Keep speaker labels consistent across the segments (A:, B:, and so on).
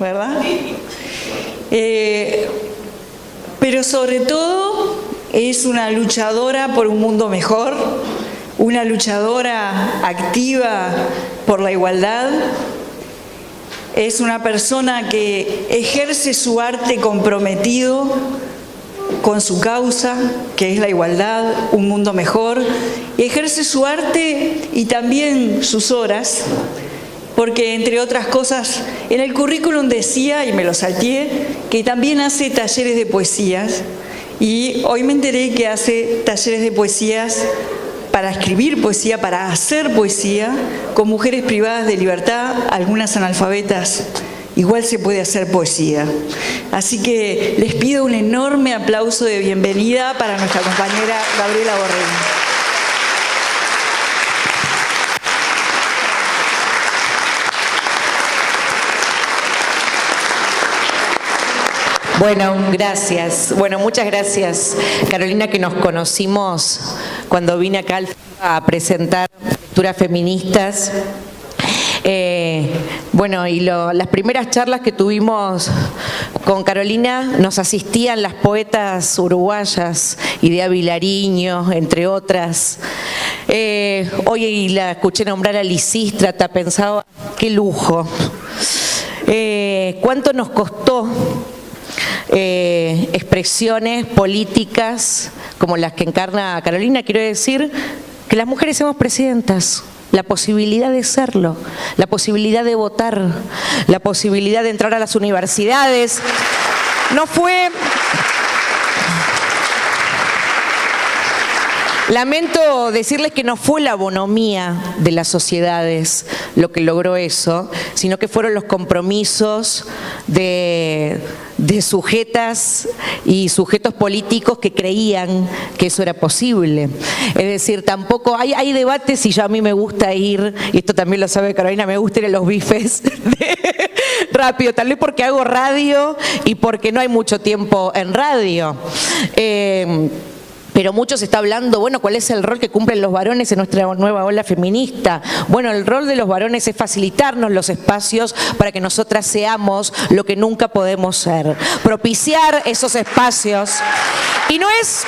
A: ¿verdad? Pero sobre todo es una luchadora por un mundo mejor, una luchadora activa por la igualdad. Es una persona que ejerce su arte comprometido con su causa, que es la igualdad, un mundo mejor, y ejerce su arte y también sus horas, porque entre otras cosas, en el currículum decía, y me lo salteé, que también hace talleres de poesías, y hoy me enteré que hace talleres de poesías para escribir poesía, para hacer poesía, con mujeres privadas de libertad, algunas analfabetas. Igual se puede hacer poesía. Así que les pido un enorme aplauso de bienvenida para nuestra compañera Gabriela Borrell.
B: Bueno, gracias. Bueno, muchas gracias, Carolina, que nos conocimos cuando vine acá a presentar lecturas feministas. Bueno, y las primeras charlas que tuvimos con Carolina nos asistían las poetas uruguayas, Idea Vilariño, entre otras. Hoy la escuché nombrar a Lisístrata, pensaba, qué lujo. ¿Cuánto nos costó expresiones políticas como las que encarna Carolina? Quiero decir que las mujeres somos presidentas. La posibilidad de serlo, la posibilidad de votar, la posibilidad de entrar a las universidades. No fue... Lamento decirles que no fue la bonomía de las sociedades lo que logró eso, sino que fueron los compromisos de sujetas y sujetos políticos que creían que eso era posible. Es decir, tampoco hay debates, y a mí me gusta ir, y esto también lo sabe Carolina, me gusta ir a los bifes rápido, tal vez porque hago radio y porque no hay mucho tiempo en radio. Pero mucho se está hablando, bueno, ¿cuál es el rol que cumplen los varones en nuestra nueva ola feminista? Bueno, el rol de los varones es facilitarnos los espacios para que nosotras seamos lo que nunca podemos ser. Propiciar esos espacios. Y no es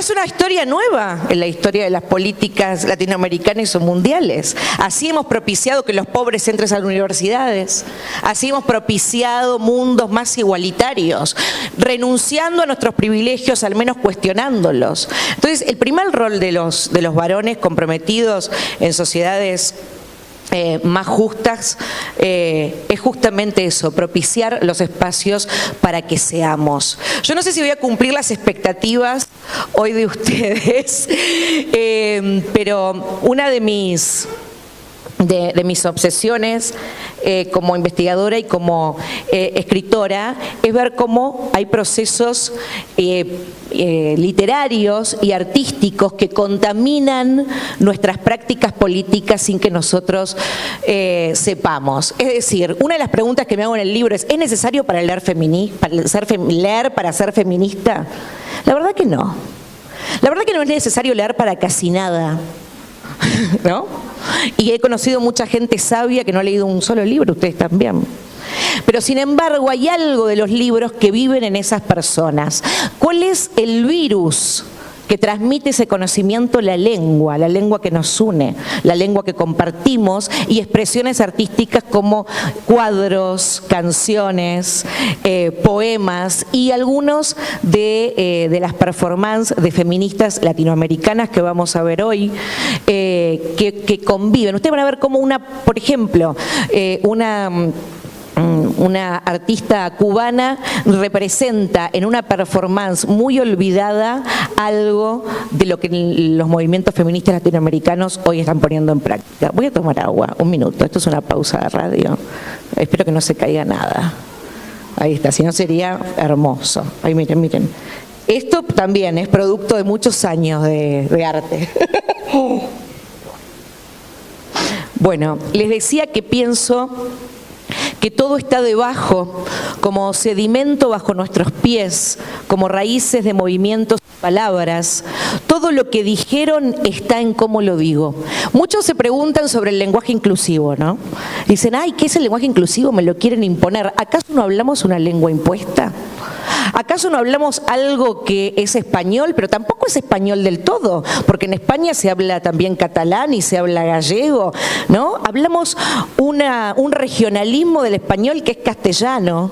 B: una historia nueva en la historia de las políticas latinoamericanas o mundiales. Así hemos propiciado que los pobres entren a las universidades. Así hemos propiciado mundos más igualitarios, renunciando a nuestros privilegios, al menos cuestionándolos. Entonces, el primer rol de los varones comprometidos en sociedades más justas es justamente eso, propiciar los espacios para que seamos. Yo no sé si voy a cumplir las expectativas hoy de ustedes, pero una de mis obsesiones como investigadora y como escritora es ver cómo hay procesos literarios y artísticos que contaminan nuestras prácticas políticas sin que nosotros sepamos. Es decir, una de las preguntas que me hago en el libro ¿es necesario para leer para ser feminista? La verdad que no. La verdad que no es necesario leer para casi nada, ¿no? Y he conocido mucha gente sabia que no ha leído un solo libro, ustedes también. Pero sin embargo hay algo de los libros que viven en esas personas. ¿Cuál es el virus que transmite ese conocimiento? La lengua que nos une, la lengua que compartimos, y expresiones artísticas como cuadros, canciones, poemas y algunos de las performances de feministas latinoamericanas que vamos a ver hoy, que conviven. Ustedes van a ver cómo por ejemplo, una artista cubana representa en una performance muy olvidada algo de lo que los movimientos feministas latinoamericanos hoy están poniendo en práctica. Voy a tomar agua, un minuto, esto es una pausa de radio. Espero que no se caiga nada. Ahí está, si no sería hermoso. Ahí miren. Esto también es producto de muchos años de arte. Bueno, les decía que pienso que todo está debajo, como sedimento bajo nuestros pies, como raíces de movimientos palabras, todo lo que dijeron está en cómo lo digo. Muchos se preguntan sobre el lenguaje inclusivo, ¿no? Dicen, ay, ¿qué es el lenguaje inclusivo? Me lo quieren imponer. ¿Acaso no hablamos una lengua impuesta? ¿Acaso no hablamos algo que es español, pero tampoco es español del todo? Porque en España se habla también catalán y se habla gallego, ¿no? Hablamos un regionalismo del español que es castellano,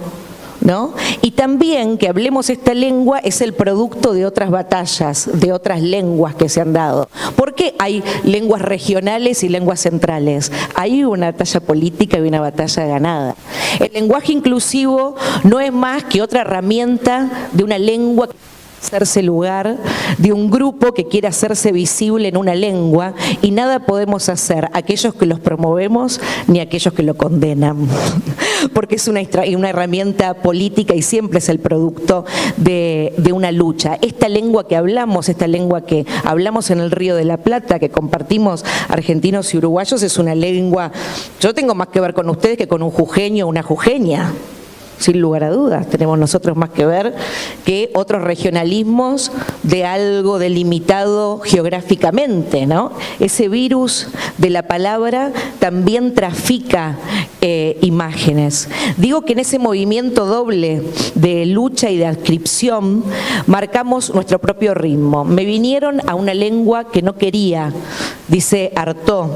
B: ¿no? Y también que hablemos esta lengua es el producto de otras batallas, de otras lenguas que se han dado. ¿Por qué hay lenguas regionales y lenguas centrales? Hay una batalla política y una batalla ganada. El lenguaje inclusivo no es más que otra herramienta de una lengua que hacerse lugar, de un grupo que quiere hacerse visible en una lengua, y nada podemos hacer aquellos que los promovemos ni aquellos que lo condenan, porque es una herramienta política y siempre es el producto de una lucha. Esta lengua que hablamos en el Río de la Plata, que compartimos argentinos y uruguayos, es una lengua, yo tengo más que ver con ustedes que con un jujeño o una jujeña. Sin lugar a dudas, tenemos nosotros más que ver que otros regionalismos de algo delimitado geográficamente, ¿no? Ese virus de la palabra también trafica imágenes. Digo que en ese movimiento doble de lucha y de adscripción marcamos nuestro propio ritmo. Me vinieron a una lengua que no quería, dice Artaud.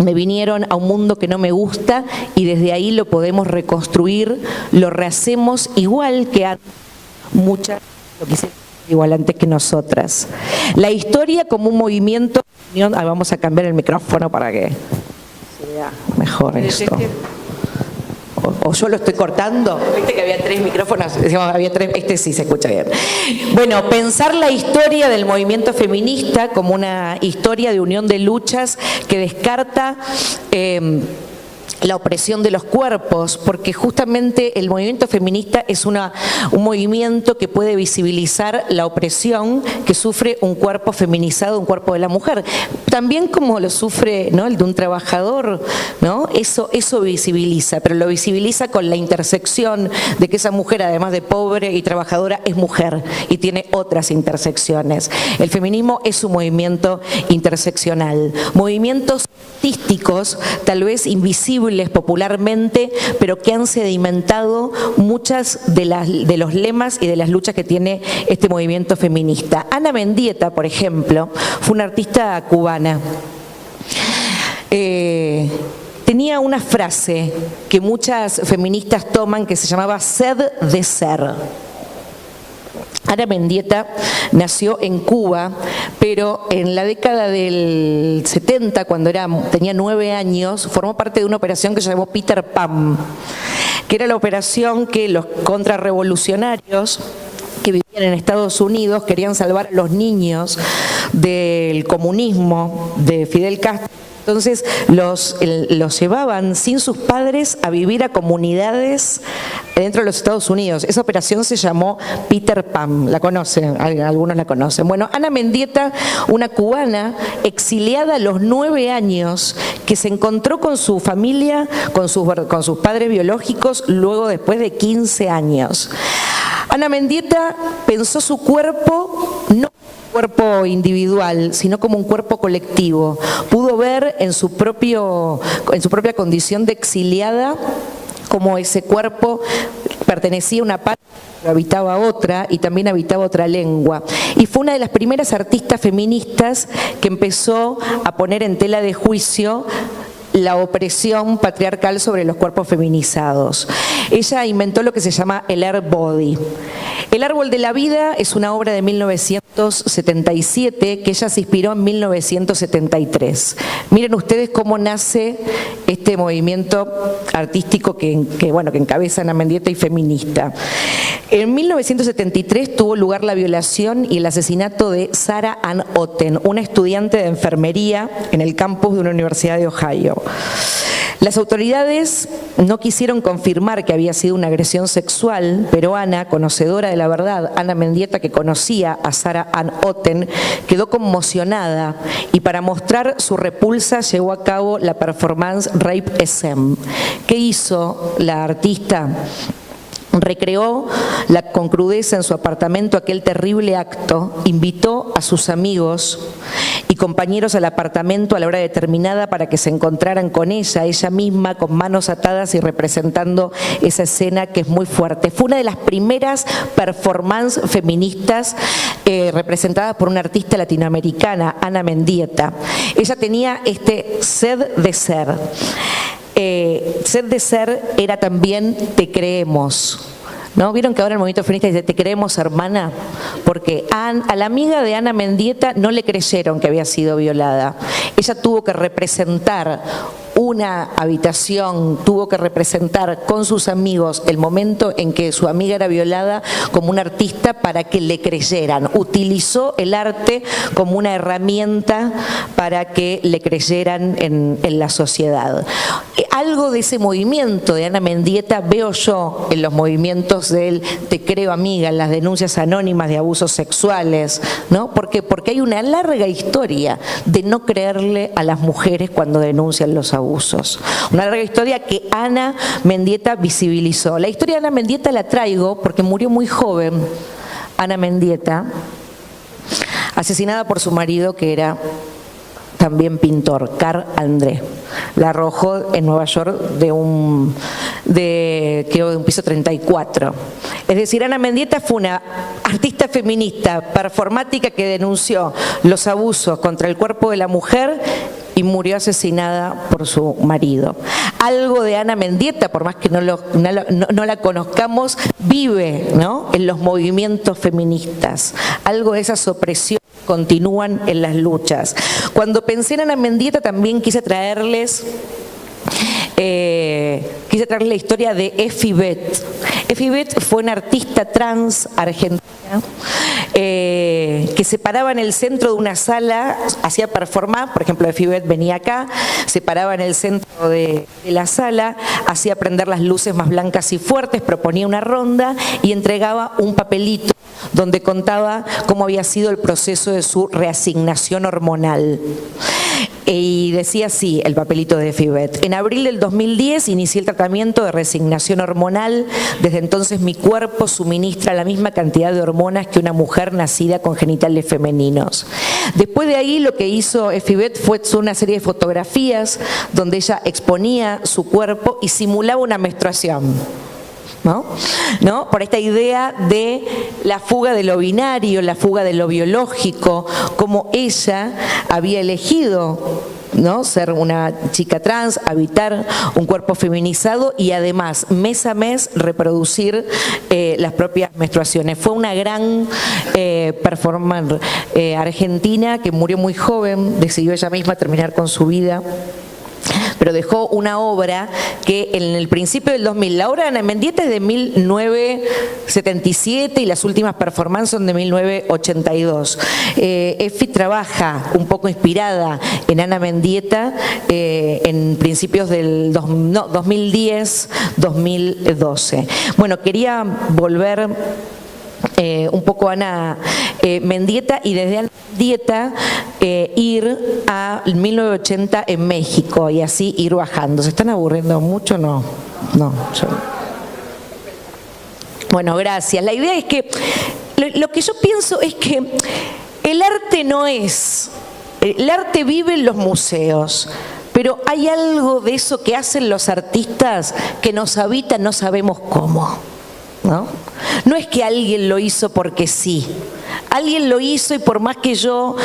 B: Me vinieron a un mundo que no me gusta y desde ahí lo podemos reconstruir, lo rehacemos igual que muchas lo quisieron igual antes que nosotras. La historia como un movimiento, vamos a cambiar el micrófono para que sea mejor esto. O yo lo estoy cortando, viste que había 3 micrófonos, decíamos había 3, este sí se escucha bien. Bueno, pensar la historia del movimiento feminista como una historia de unión de luchas que descarta la opresión de los cuerpos, porque justamente el movimiento feminista es un movimiento que puede visibilizar la opresión que sufre un cuerpo feminizado, un cuerpo de la mujer, también como lo sufre, ¿no?, el de un trabajador, ¿no? Eso visibiliza, pero lo visibiliza con la intersección de que esa mujer, además de pobre y trabajadora, es mujer y tiene otras intersecciones. El feminismo es un movimiento interseccional, movimientos artísticos, tal vez invisibles popularmente, pero que han sedimentado muchas de los lemas y de las luchas que tiene este movimiento feminista. Ana Mendieta, por ejemplo, fue una artista cubana. Tenía una frase que muchas feministas toman que se llamaba sed de ser. Ana Mendieta nació en Cuba, pero en la década del 70, cuando tenía 9 años, formó parte de una operación que se llamó Peter Pan, que era la operación que los contrarrevolucionarios que vivían en Estados Unidos querían salvar a los niños del comunismo de Fidel Castro. Entonces los llevaban sin sus padres a vivir a comunidades dentro de los Estados Unidos. Esa operación se llamó Peter Pan, la conocen, algunos la conocen. Bueno, Ana Mendieta, una cubana exiliada a los 9 años, que se encontró con su familia, con sus padres biológicos, luego después de 15 años. Ana Mendieta pensó su cuerpo no cuerpo individual, sino como un cuerpo colectivo. Pudo ver en su propia condición de exiliada como ese cuerpo pertenecía a una parte, pero habitaba otra y también habitaba otra lengua. Y fue una de las primeras artistas feministas que empezó a poner en tela de juicio la opresión patriarcal sobre los cuerpos feminizados. Ella inventó lo que se llama el Air Body. El árbol de la vida es una obra de 1977 que ella se inspiró en 1973. Miren ustedes cómo nace este movimiento artístico que encabeza Ana Mendieta y feminista. En 1973 tuvo lugar la violación y el asesinato de Sarah Ann Otten, una estudiante de enfermería en el campus de una universidad de Ohio. Las autoridades no quisieron confirmar que había sido una agresión sexual, pero Ana, conocedora de la verdad, Ana Mendieta, que conocía a Sarah Ann Otten, quedó conmocionada y para mostrar su repulsa llevó a cabo la performance Rape SM. ¿Qué hizo la artista? recreó con crudeza en su apartamento aquel terrible acto, invitó a sus amigos y compañeros al apartamento a la hora determinada para que se encontraran con ella misma, con manos atadas y representando esa escena que es muy fuerte. Fue una de las primeras performances feministas representadas por una artista latinoamericana, Ana Mendieta. Ella tenía sed de ser. Sed de ser era también te creemos. ¿No? ¿Vieron que ahora el movimiento feminista dice te creemos, hermana? Porque a la amiga de Ana Mendieta no le creyeron que había sido violada. Ella tuvo que representar una habitación, tuvo que representar con sus amigos el momento en que su amiga era violada como una artista para que le creyeran. Utilizó el arte como una herramienta para que le creyeran en la sociedad. Algo de ese movimiento de Ana Mendieta veo yo en los movimientos del te creo amiga, en las denuncias anónimas de abusos sexuales, ¿no? ¿Por qué? Porque hay una larga historia de no creerle a las mujeres cuando denuncian los abusos. Una larga historia que Ana Mendieta visibilizó. La historia de Ana Mendieta la traigo porque murió muy joven Ana Mendieta, asesinada por su marido que era también pintor, Carl André. La arrojó en Nueva York de un piso 34. Es decir, Ana Mendieta fue una artista feminista, performática que denunció los abusos contra el cuerpo de la mujer y murió asesinada por su marido. Algo de Ana Mendieta, por más que no la conozcamos, vive, ¿no?, en los movimientos feministas. Algo de esas opresiones continúan en las luchas. Cuando pensé en Ana Mendieta también quise traerles la historia de Efi Bet. Efi Bet fue una artista trans argentina que se paraba en el centro de una sala, hacía performance, por ejemplo, Efi Bet venía acá, se paraba en el centro de la sala, hacía prender las luces más blancas y fuertes, proponía una ronda y entregaba un papelito donde contaba cómo había sido el proceso de su reasignación hormonal. Y decía así el papelito de Efi Bet: en abril del 2010 inicié el tratamiento de reasignación hormonal. Desde entonces mi cuerpo suministra la misma cantidad de hormonas que una mujer nacida con genitales femeninos. Después de ahí lo que hizo Efi Bet fue una serie de fotografías donde ella exponía su cuerpo y simulaba una menstruación. ¿No? Por esta idea de la fuga de lo binario, la fuga de lo biológico, como ella había elegido, ¿no?, ser una chica trans, habitar un cuerpo feminizado y además mes a mes reproducir las propias menstruaciones. Fue una gran performance argentina que murió muy joven, decidió ella misma terminar con su vida, pero dejó una obra que en el principio del 2000, la obra de Ana Mendieta es de 1977 y las últimas performances son de 1982. Efi trabaja un poco inspirada en Ana Mendieta en principios del 2010-2012. Bueno, quería volver un poco a Ana Mendieta y desde Ana Mendieta ir a 1980 en México y así ir bajando. ¿Se están aburriendo mucho? No. Bueno, gracias. La idea es que lo que yo pienso es que el arte no es, el arte vive en los museos, pero hay algo de eso que hacen los artistas que nos habita, no sabemos cómo. No es que alguien lo hizo porque sí. Alguien lo hizo y por más que yo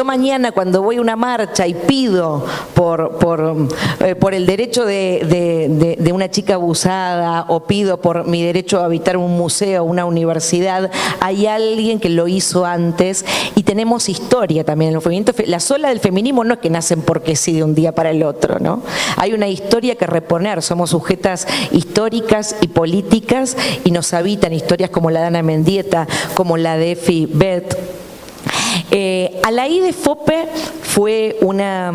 B: mañana cuando voy a una marcha y pido por el derecho de una chica abusada o pido por mi derecho a habitar un museo, una universidad, hay alguien que lo hizo antes y tenemos historia también en el movimiento. Las olas del feminismo no es que nacen porque sí de un día para el otro, ¿no? Hay una historia que reponer, somos sujetas históricas y políticas y nos habitan historias como la de Ana Mendieta, como la de Efi Bet. Alaí de Fope fue una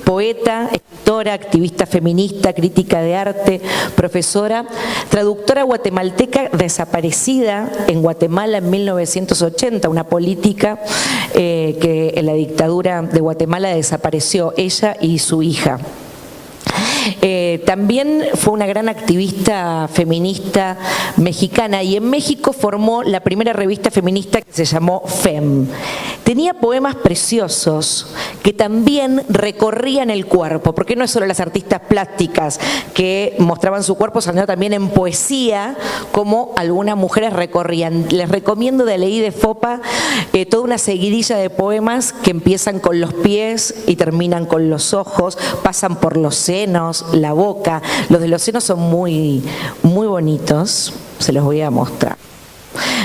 B: poeta, escritora, activista feminista, crítica de arte, profesora, traductora guatemalteca desaparecida en Guatemala en 1980, una política que en la dictadura de Guatemala desapareció, ella y su hija. También fue una gran activista feminista mexicana y en México formó la primera revista feminista que se llamó FEM. Tenía poemas preciosos que también recorrían el cuerpo, porque no es solo las artistas plásticas que mostraban su cuerpo, sino también en poesía, como algunas mujeres recorrían. Les recomiendo de Aleí de Fopa toda una seguidilla de poemas que empiezan con los pies y terminan con los ojos, pasan por los senos, la boca. Los de los senos son muy, muy bonitos, se los voy a mostrar.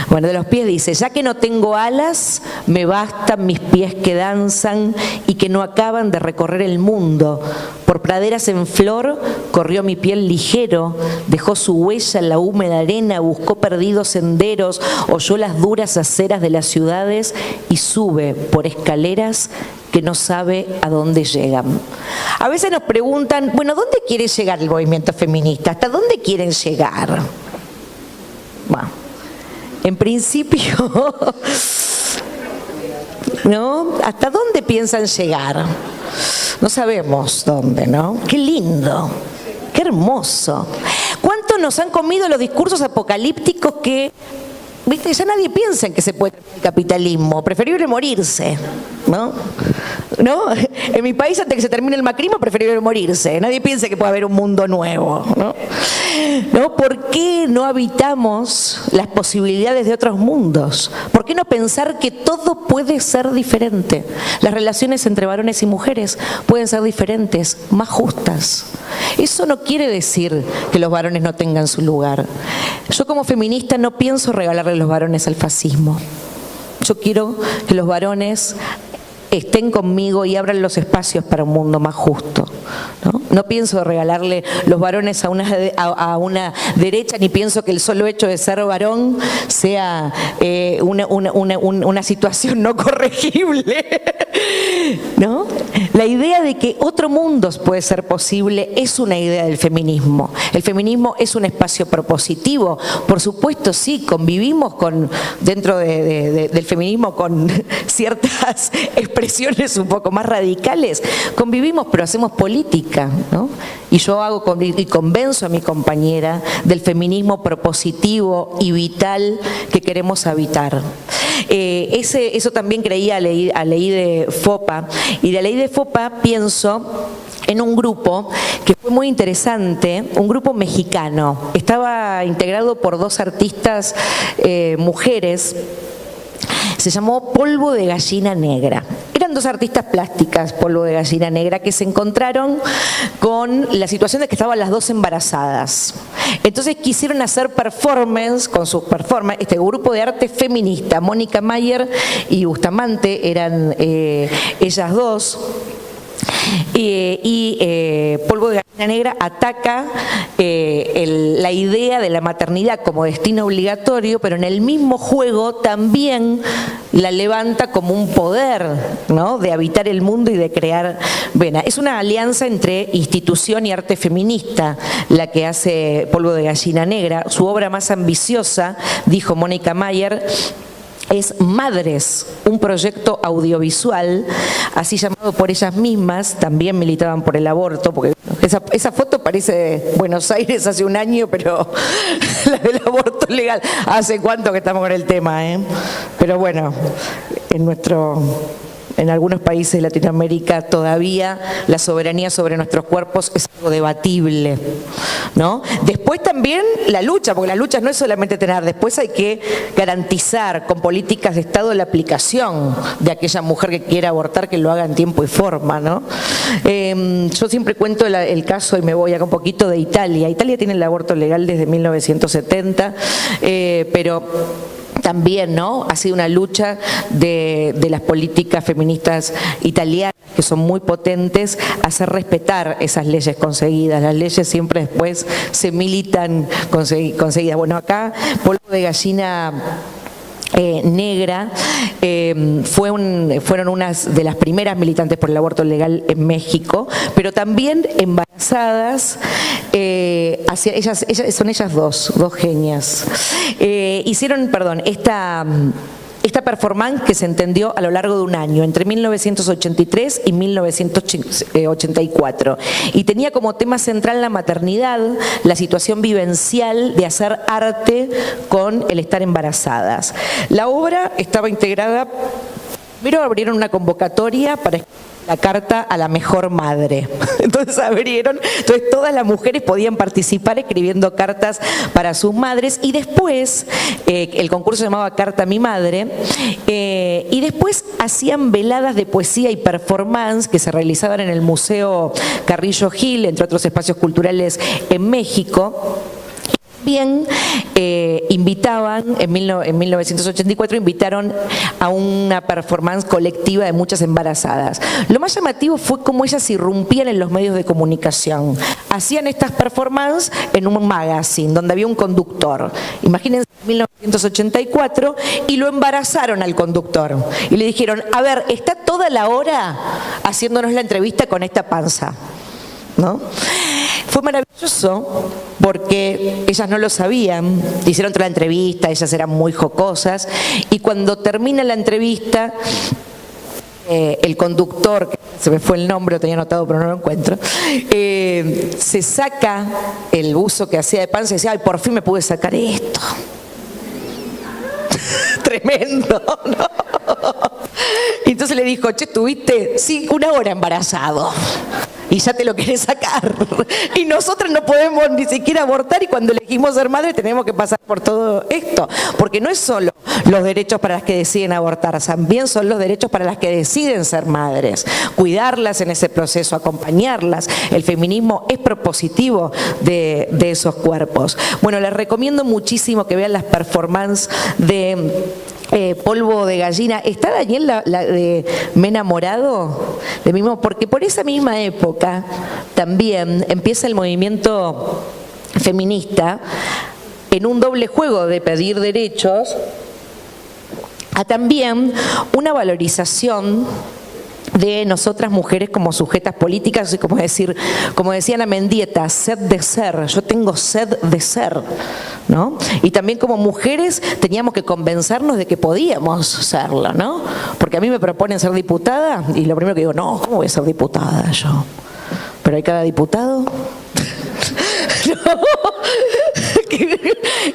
B: Bueno, de los pies dice: ya que no tengo alas, me bastan mis pies que danzan y que no acaban de recorrer el mundo. Por praderas en flor corrió mi piel ligero, dejó su huella en la húmeda arena, buscó perdidos senderos, oyó las duras aceras de las ciudades y sube por escaleras que no sabe a dónde llegan. A veces nos preguntan, bueno, ¿dónde quiere llegar el movimiento feminista? ¿Hasta dónde quieren llegar? Bueno, en principio, ¿no? ¿Hasta dónde piensan llegar? No sabemos dónde, ¿no? Qué lindo, qué hermoso. ¿Cuánto nos han comido los discursos apocalípticos que, viste, ya nadie piensa en que se puede terminar el capitalismo, preferible morirse, ¿no? ¿No? En mi país, antes de que se termine el macrismo, preferible morirse. Nadie piensa que puede haber un mundo nuevo, ¿no? ¿No? ¿Por qué no habitamos las posibilidades de otros mundos? ¿Por qué no pensar que todo puede ser diferente? Las relaciones entre varones y mujeres pueden ser diferentes, más justas. Eso no quiere decir que los varones no tengan su lugar. Yo como feminista no pienso regalarle a los varones al fascismo. Yo quiero que los varones estén conmigo y abran los espacios para un mundo más justo, ¿no? No pienso regalarle los varones a una derecha, ni pienso que el solo hecho de ser varón sea una situación no corregible, ¿no? La idea de que otro mundo puede ser posible es una idea del feminismo. El feminismo es un espacio propositivo. Por supuesto, sí, convivimos dentro del feminismo con ciertas expresiones un poco más radicales. Convivimos, pero hacemos política, ¿no? Y yo y convenzo a mi compañera del feminismo propositivo y vital que queremos habitar. Eso también creía Aleí de Fopa, y de Aleí de Fopa pienso en un grupo que fue muy interesante, un grupo mexicano. Estaba integrado por dos artistas mujeres. Se llamó Polvo de Gallina Negra. Eran dos artistas plásticas, Polvo de Gallina Negra, que se encontraron con la situación de que estaban las dos embarazadas. Entonces quisieron hacer performance con sus performances. Este grupo de arte feminista, Mónica Mayer y Bustamante, eran ellas dos. Polvo de Gallina Negra ataca la idea de la maternidad como destino obligatorio, pero en el mismo juego también la levanta como un poder, ¿no?, de habitar el mundo y de crear. Bueno, es una alianza entre institución y arte feminista la que hace Polvo de Gallina Negra. Su obra más ambiciosa, dijo Mónica Mayer, es Madres, un proyecto audiovisual, así llamado por ellas mismas. También militaban por el aborto, porque esa foto parece de Buenos Aires hace un año, pero la del aborto legal, ¿hace cuánto que estamos con el tema? Pero bueno, en algunos países de Latinoamérica todavía la soberanía sobre nuestros cuerpos es algo debatible, ¿no? Después también la lucha, porque la lucha no es solamente tener, después hay que garantizar con políticas de Estado la aplicación de aquella mujer que quiera abortar, que lo haga en tiempo y forma, ¿no? Yo siempre cuento el caso, y me voy acá un poquito, de Italia. Italia tiene el aborto legal desde 1970, pero también, ¿no?, ha sido una lucha de las políticas feministas italianas, que son muy potentes, hacer respetar esas leyes conseguidas. Las leyes siempre después se militan conseguidas. Bueno, acá Polvo de Gallina Negra fueron unas de las primeras militantes por el aborto legal en México, pero también embarazadas. Son ellas dos genias. Hicieron, esta esta performance que se entendió a lo largo de un año, entre 1983 y 1984, y tenía como tema central la maternidad, la situación vivencial de hacer arte con el estar embarazadas. La obra estaba integrada, primero abrieron una convocatoria para la carta a la mejor madre. Entonces todas las mujeres podían participar escribiendo cartas para sus madres, y después, el concurso se llamaba Carta a mi madre, y después hacían veladas de poesía y performance que se realizaban en el Museo Carrillo Gil, entre otros espacios culturales en México. Bien, invitaban, en 1984 invitaron a una performance colectiva de muchas embarazadas. Lo más llamativo fue cómo ellas irrumpían en los medios de comunicación. Hacían estas performances en un magazine donde había un conductor. Imagínense, en 1984, y lo embarazaron al conductor. Y le dijeron, a ver, está toda la hora haciéndonos la entrevista con esta panza, ¿no? Fue maravilloso porque ellas no lo sabían, hicieron toda la entrevista, ellas eran muy jocosas, y cuando termina la entrevista, el conductor, que se me fue el nombre, lo tenía anotado pero no lo encuentro, se saca el buzo que hacía de panza y decía, ay, por fin me pude sacar esto. Tremendo, ¿no? Y entonces le dijo, che, estuviste 1 hora embarazado y ya te lo querés sacar. Y nosotros no podemos ni siquiera abortar, y cuando elegimos ser madre tenemos que pasar por todo esto. Porque no es solo los derechos para las que deciden abortar, también son los derechos para las que deciden ser madres. Cuidarlas en ese proceso, acompañarlas. El feminismo es propositivo de esos cuerpos. Bueno, les recomiendo muchísimo que vean las performances de Polvo de Gallina. ¿Está Daniel la de Me he enamorado? De mismo, porque por esa misma época también empieza el movimiento feminista en un doble juego de pedir derechos a también una valorización de nosotras mujeres como sujetas políticas, y como decía la Mendieta, sed de ser, yo tengo sed de ser, ¿no? Y también como mujeres teníamos que convencernos de que podíamos serlo, ¿no? Porque a mí me proponen ser diputada y lo primero que digo, no, ¿cómo voy a ser diputada yo? Pero hay cada diputado. No.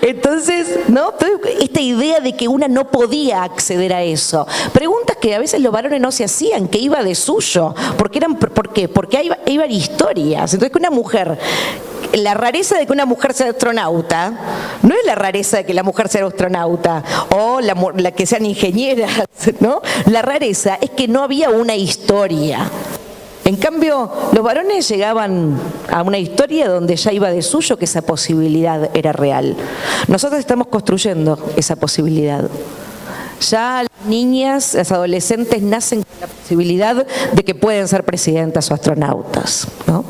B: Entonces, ¿no? Esta idea de que una no podía acceder a eso. Preguntas que a veces los varones no se hacían, que iba de suyo. ¿Por qué? Porque iban historias. Entonces, que una mujer, la rareza de que una mujer sea astronauta, no es la rareza de que la mujer sea astronauta o la que sean ingenieras, ¿no? La rareza es que no había una historia. En cambio, los varones llegaban a una historia donde ya iba de suyo que esa posibilidad era real. Nosotros estamos construyendo esa posibilidad. Ya las niñas, las adolescentes nacen con la posibilidad de que pueden ser presidentas o astronautas, ¿no?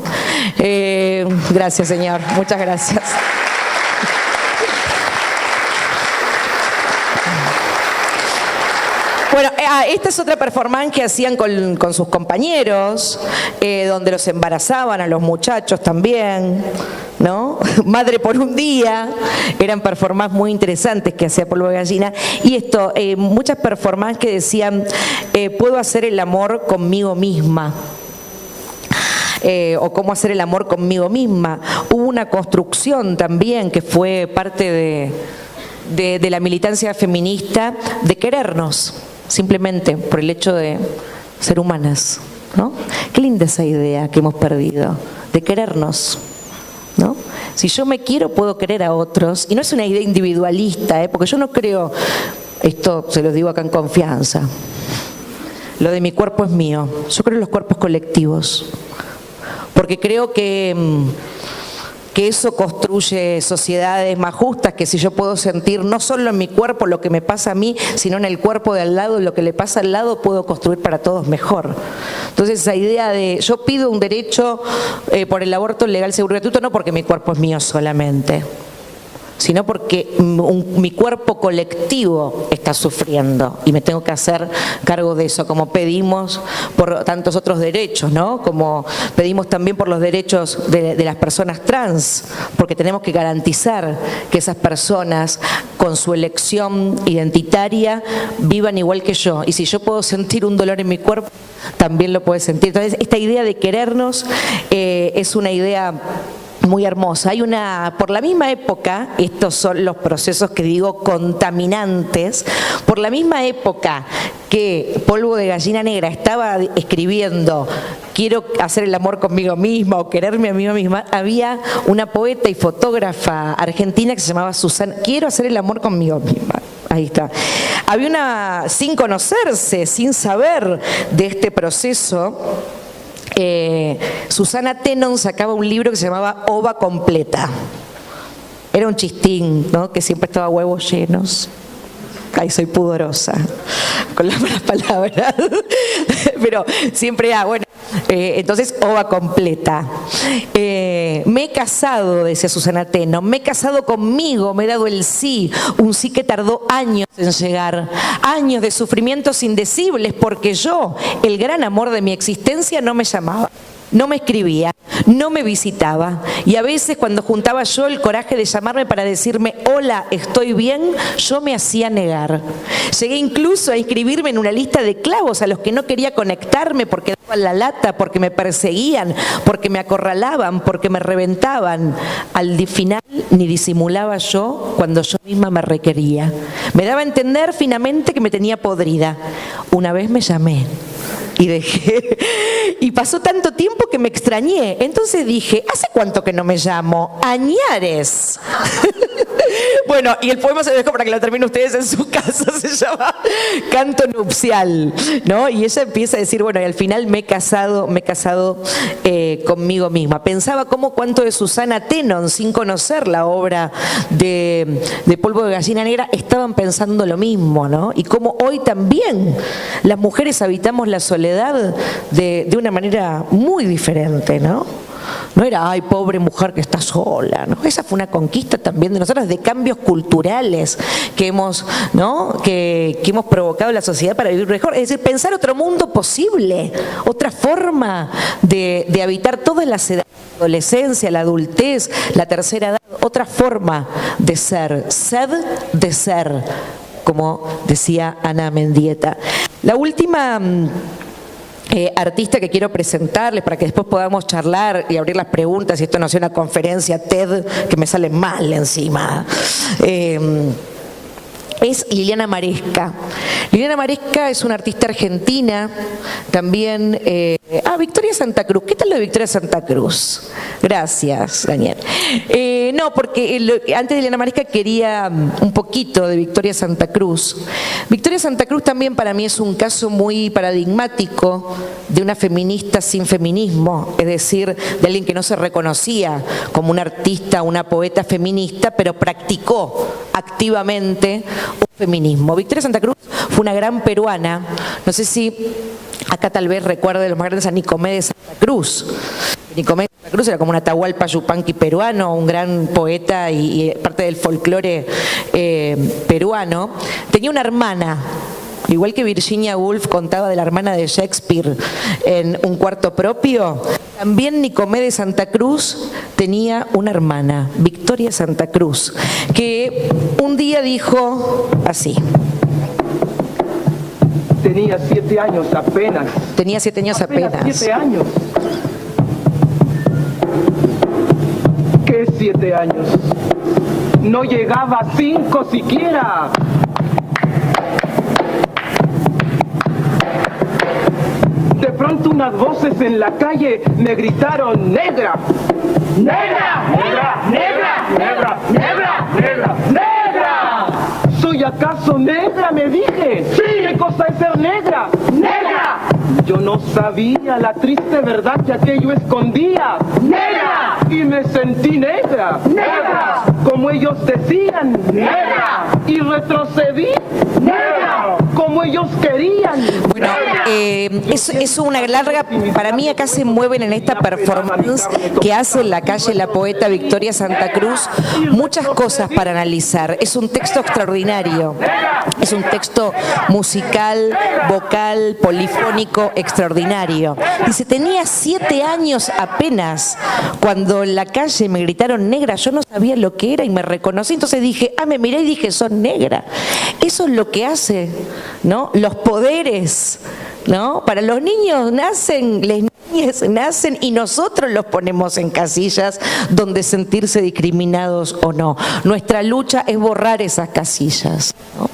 B: Gracias, señor. Muchas gracias. Bueno, esta es otra performance que hacían con sus compañeros, donde los embarazaban a los muchachos también, ¿no? Madre por un día, eran performances muy interesantes que hacía Polvo de Gallina. Y muchas performances que decían, puedo hacer el amor conmigo misma. O cómo hacer el amor conmigo misma. Hubo una construcción también que fue parte de la militancia feminista, de querernos, simplemente por el hecho de ser humanas, ¿no? Qué linda esa idea que hemos perdido, de querernos, ¿no? Si yo me quiero, puedo querer a otros, y no es una idea individualista, porque yo no creo, esto se los digo acá en confianza, lo de mi cuerpo es mío, yo creo en los cuerpos colectivos, porque creo que eso construye sociedades más justas, que si yo puedo sentir no solo en mi cuerpo lo que me pasa a mí, sino en el cuerpo de al lado, lo que le pasa al lado, puedo construir para todos mejor. Entonces esa idea de yo pido un derecho por el aborto legal, seguro y gratuito, no porque mi cuerpo es mío solamente, sino porque mi cuerpo colectivo está sufriendo y me tengo que hacer cargo de eso, como pedimos por tantos otros derechos, ¿no? Como pedimos también por los derechos de las personas trans, porque tenemos que garantizar que esas personas con su elección identitaria vivan igual que yo. Y si yo puedo sentir un dolor en mi cuerpo, también lo puede sentir. Entonces, esta idea de querernos es una idea muy hermosa. Hay por la misma época, estos son los procesos que digo contaminantes, por la misma época que Polvo de Gallina Negra estaba escribiendo quiero hacer el amor conmigo misma o quererme a mí misma, había una poeta y fotógrafa argentina que se llamaba Susana, quiero hacer el amor conmigo misma. Ahí está. Había una, sin conocerse, sin saber de este proceso, Susana Tenon sacaba un libro que se llamaba Ova Completa. Era un chistín, ¿no? Que siempre estaba huevos llenos. Ay, soy pudorosa con las malas palabras. Pero siempre, bueno. Entonces, Ova Completa. Me he casado, decía Susana Tenon, me he casado conmigo, me he dado el sí, un sí que tardó años en llegar, años de sufrimientos indecibles, porque yo, el gran amor de mi existencia, no me llamaba, no me escribía, no me visitaba, y a veces cuando juntaba yo el coraje de llamarme para decirme hola, estoy bien, yo me hacía negar. Llegué incluso a inscribirme en una lista de clavos a los que no quería conectarme porque daban la lata, porque me perseguían, porque me acorralaban, porque me reventaban. Al final ni disimulaba yo cuando yo misma me requería. Me daba a entender finamente que me tenía podrida. Una vez me llamé y dejé, y pasó tanto tiempo que me extrañé. Entonces dije, ¿hace cuánto que no me llamo? Añares. Bueno, y el poema se lo dejo para que lo terminen ustedes en su casa, se llama Canto Nupcial, ¿no? Y ella empieza a decir, bueno, y al final me he casado conmigo misma. Pensaba cuánto de Susana Tenon, sin conocer la obra de Polvo de Gallina Negra, estaban pensando lo mismo, ¿no? Y cómo hoy también las mujeres habitamos la soledad de una manera muy diferente, ¿no? No era, ay, pobre mujer que está sola, ¿no? Esa fue una conquista también de nosotros, de cambios culturales que hemos, ¿no? que hemos provocado en la sociedad para vivir mejor. Es decir, pensar otro mundo posible, otra forma de habitar todas las edades, la adolescencia, la adultez, la tercera edad, otra forma de ser, sed de ser, como decía Ana Mendieta. La última artista que quiero presentarles para que después podamos charlar y abrir las preguntas y esto no sea una conferencia TED que me sale mal encima, es Liliana Maresca. Liliana Maresca es una artista argentina, también... Victoria Santa Cruz. ¿Qué tal lo de Victoria Santa Cruz? Gracias, Daniel. No, porque antes de Liliana Maresca quería un poquito de Victoria Santa Cruz. Victoria Santa Cruz también para mí es un caso muy paradigmático de una feminista sin feminismo, es decir, de alguien que no se reconocía como una artista, una poeta feminista, pero practicó activamente un feminismo. Victoria Santa Cruz fue una gran peruana, no sé si acá tal vez recuerde los más grandes a Nicomé de Santa Cruz. Nicomé de Santa Cruz era como un Atahualpa Yupanqui peruano, un gran poeta y parte del folclore peruano. Tenía una hermana, igual que Virginia Woolf contaba de la hermana de Shakespeare en Un cuarto propio, también Nicomé de Santa Cruz tenía una hermana, Victoria Santa Cruz, que un día dijo así.
C: Tenía 7 años apenas.
B: Tenía 7 años apenas.
C: 7 años. ¿Qué 7 años? No llegaba a 5 siquiera. De pronto unas voces en la calle me gritaron, ¡negra! ¡Negra! ¡Negra! ¡Negra! ¡Negra! ¡Negra! ¡Negra! ¡Negra! ¿Soy acaso negra? Me dije. Sí. ¿Qué cosa es ser negra? ¡Negra! Yo no sabía la triste verdad que aquello escondía. ¡Negra! Y me sentí negra. ¡Negra! Como ellos decían. ¡Negra! Y retrocedí. ¡Negra! como ellos querían.
B: Bueno, es una larga, para mí acá se mueven en esta performance que hace en la calle la poeta Victoria Santa Cruz muchas cosas para analizar. Es un texto extraordinario, es un texto musical, vocal, polifónico extraordinario. Dice, tenía 7 años apenas cuando en la calle me gritaron negra, yo no sabía lo que era y me reconocí, entonces dije, me miré y dije, sos negra. Eso es lo que hace, ¿no? Los poderes, ¿no? Para los niños nacen, las niñas nacen y nosotros los ponemos en casillas donde sentirse discriminados o no. Nuestra lucha es borrar esas casillas, ¿no?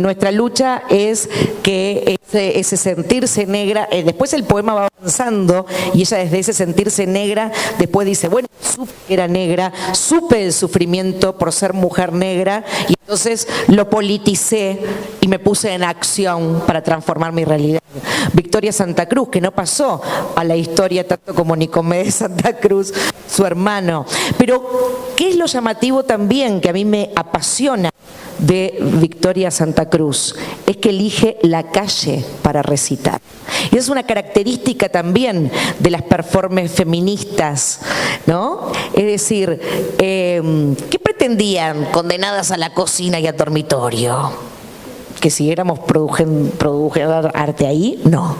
B: Nuestra lucha es que ese sentirse negra, después el poema va avanzando y ella desde ese sentirse negra, después dice, bueno, supe que era negra, supe el sufrimiento por ser mujer negra y entonces lo politicé y me puse en acción para transformar mi realidad. Victoria Santa Cruz, que no pasó a la historia tanto como Nicomedes Santa Cruz, su hermano. Pero, ¿qué es lo llamativo también que a mí me apasiona de Victoria Santa Cruz? Es que elige la calle para recitar. Y es una característica también de las performances feministas, ¿no? Es decir, ¿qué pretendían condenadas a la cocina y al dormitorio? ¿Que siguiéramos produciendo arte ahí? No.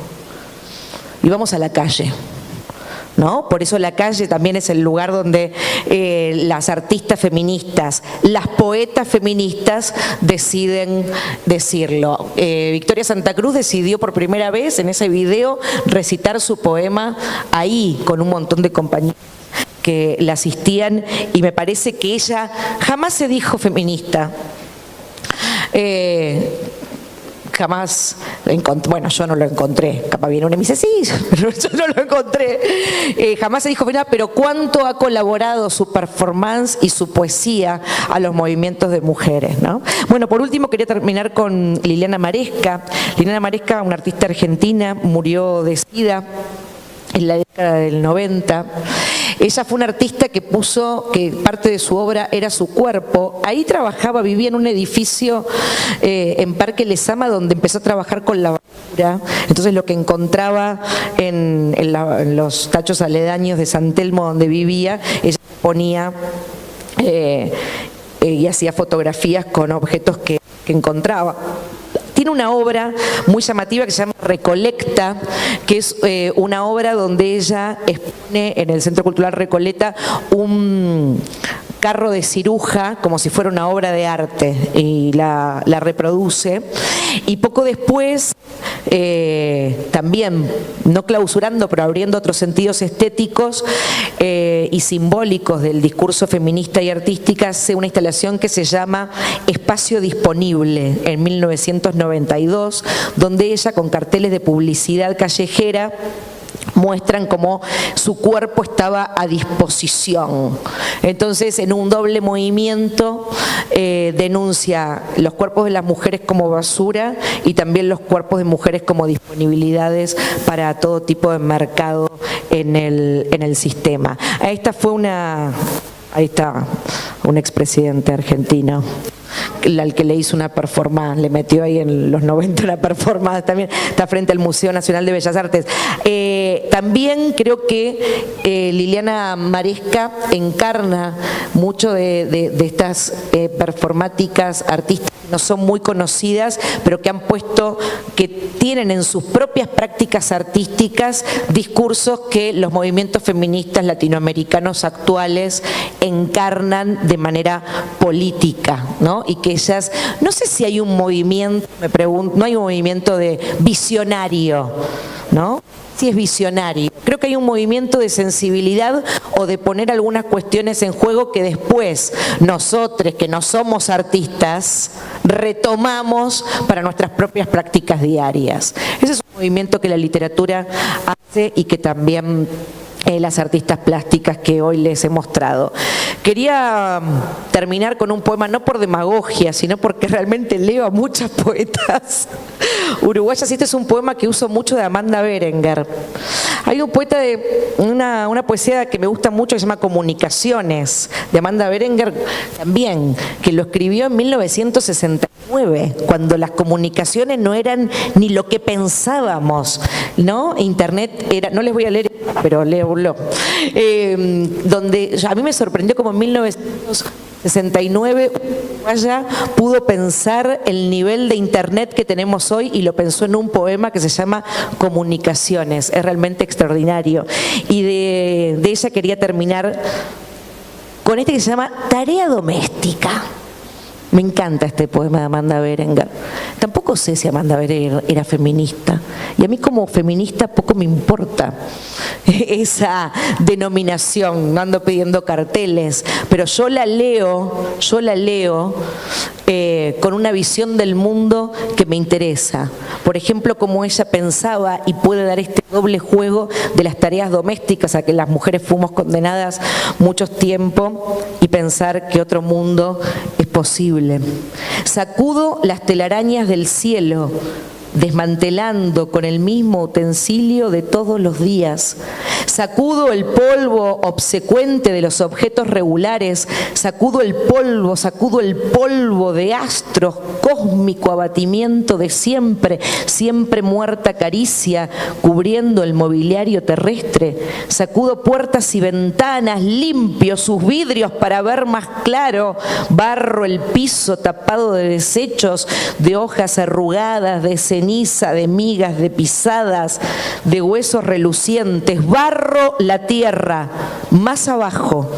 B: Íbamos a la calle, ¿no? Por eso la calle también es el lugar donde las artistas feministas, las poetas feministas deciden decirlo. Victoria Santa Cruz decidió por primera vez en ese video recitar su poema ahí con un montón de compañeros que la asistían y me parece que ella jamás se dijo feminista. Jamás, bueno, yo no lo encontré, capaz viene uno y me dice, sí, pero yo no lo encontré, jamás se dijo nada, pero cuánto ha colaborado su performance y su poesía a los movimientos de mujeres, ¿no? Bueno, por último quería terminar con Liliana Maresca. Liliana Maresca, una artista argentina, murió de SIDA en la década del 90. Ella fue una artista que puso que parte de su obra era su cuerpo. Ahí trabajaba, vivía en un edificio en Parque Lezama donde empezó a trabajar con la basura. Entonces lo que encontraba en los tachos aledaños de San Telmo donde vivía, ella ponía y hacía fotografías con objetos que encontraba. Tiene una obra muy llamativa que se llama Recolecta, que es una obra donde ella expone en el Centro Cultural Recoleta un carro de ciruja como si fuera una obra de arte y la reproduce. Y poco después, también, no clausurando, pero abriendo otros sentidos estéticos y simbólicos del discurso feminista y artística, hace una instalación que se llama Espacio Disponible en 1992, donde ella, con carteles de publicidad callejera, muestran cómo su cuerpo estaba a disposición. Entonces, en un doble movimiento, denuncia los cuerpos de las mujeres como basura y también los cuerpos de mujeres como disponibilidades para todo tipo de mercado en el sistema. Ahí está un expresidente argentino al que le hizo una performance, le metió ahí en los 90 una performance, también está frente al Museo Nacional de Bellas Artes. También creo que Liliana Maresca encarna mucho de estas performáticas artistas que no son muy conocidas, pero que tienen en sus propias prácticas artísticas discursos que los movimientos feministas latinoamericanos actuales encarnan de manera política, ¿no? Y que ellas, no sé si hay un movimiento, me pregunto, no hay un movimiento de visionario, ¿no? Si es visionario. Creo que hay un movimiento de sensibilidad o de poner algunas cuestiones en juego que después nosotros, que no somos artistas, retomamos para nuestras propias prácticas diarias. Ese es un movimiento que la literatura hace y que también las artistas plásticas que hoy les he mostrado. Quería terminar con un poema, no por demagogia, sino porque realmente leo a muchas poetas uruguayas. Este es un poema que uso mucho de Amanda Berenguer. Hay un poeta de una poesía que me gusta mucho que se llama Comunicaciones, de Amanda Berenguer también, que lo escribió en 1969, cuando las comunicaciones no eran ni lo que pensábamos, ¿no? Internet era, no les voy a leer, pero léelo, donde a mí me sorprendió como en 1969 Uruguaya pudo pensar el nivel de internet que tenemos hoy y lo pensó en un poema que se llama Comunicaciones. Es realmente extraordinario. Y de ella quería terminar con este que se llama Tarea Doméstica. Me encanta este poema de Amanda Berenguer. Tampoco sé si Amanda Berenguer era feminista. Y a mí como feminista poco me importa esa denominación. No ando pidiendo carteles. Pero yo la leo con una visión del mundo que me interesa. Por ejemplo, cómo ella pensaba y puede dar este doble juego de las tareas domésticas a que las mujeres fuimos condenadas mucho tiempo y pensar que otro mundo es posible. Sacudo las telarañas del cielo, desmantelando con el mismo utensilio de todos los días. Sacudo el polvo obsecuente de los objetos regulares, sacudo el polvo de astros, cósmico abatimiento de siempre, siempre muerta caricia, cubriendo el mobiliario terrestre. Sacudo puertas y ventanas, limpio sus vidrios para ver más claro, barro el piso tapado de desechos, de hojas arrugadas, de ceniza, de migas, de pisadas, de huesos relucientes. Barro la tierra, más abajo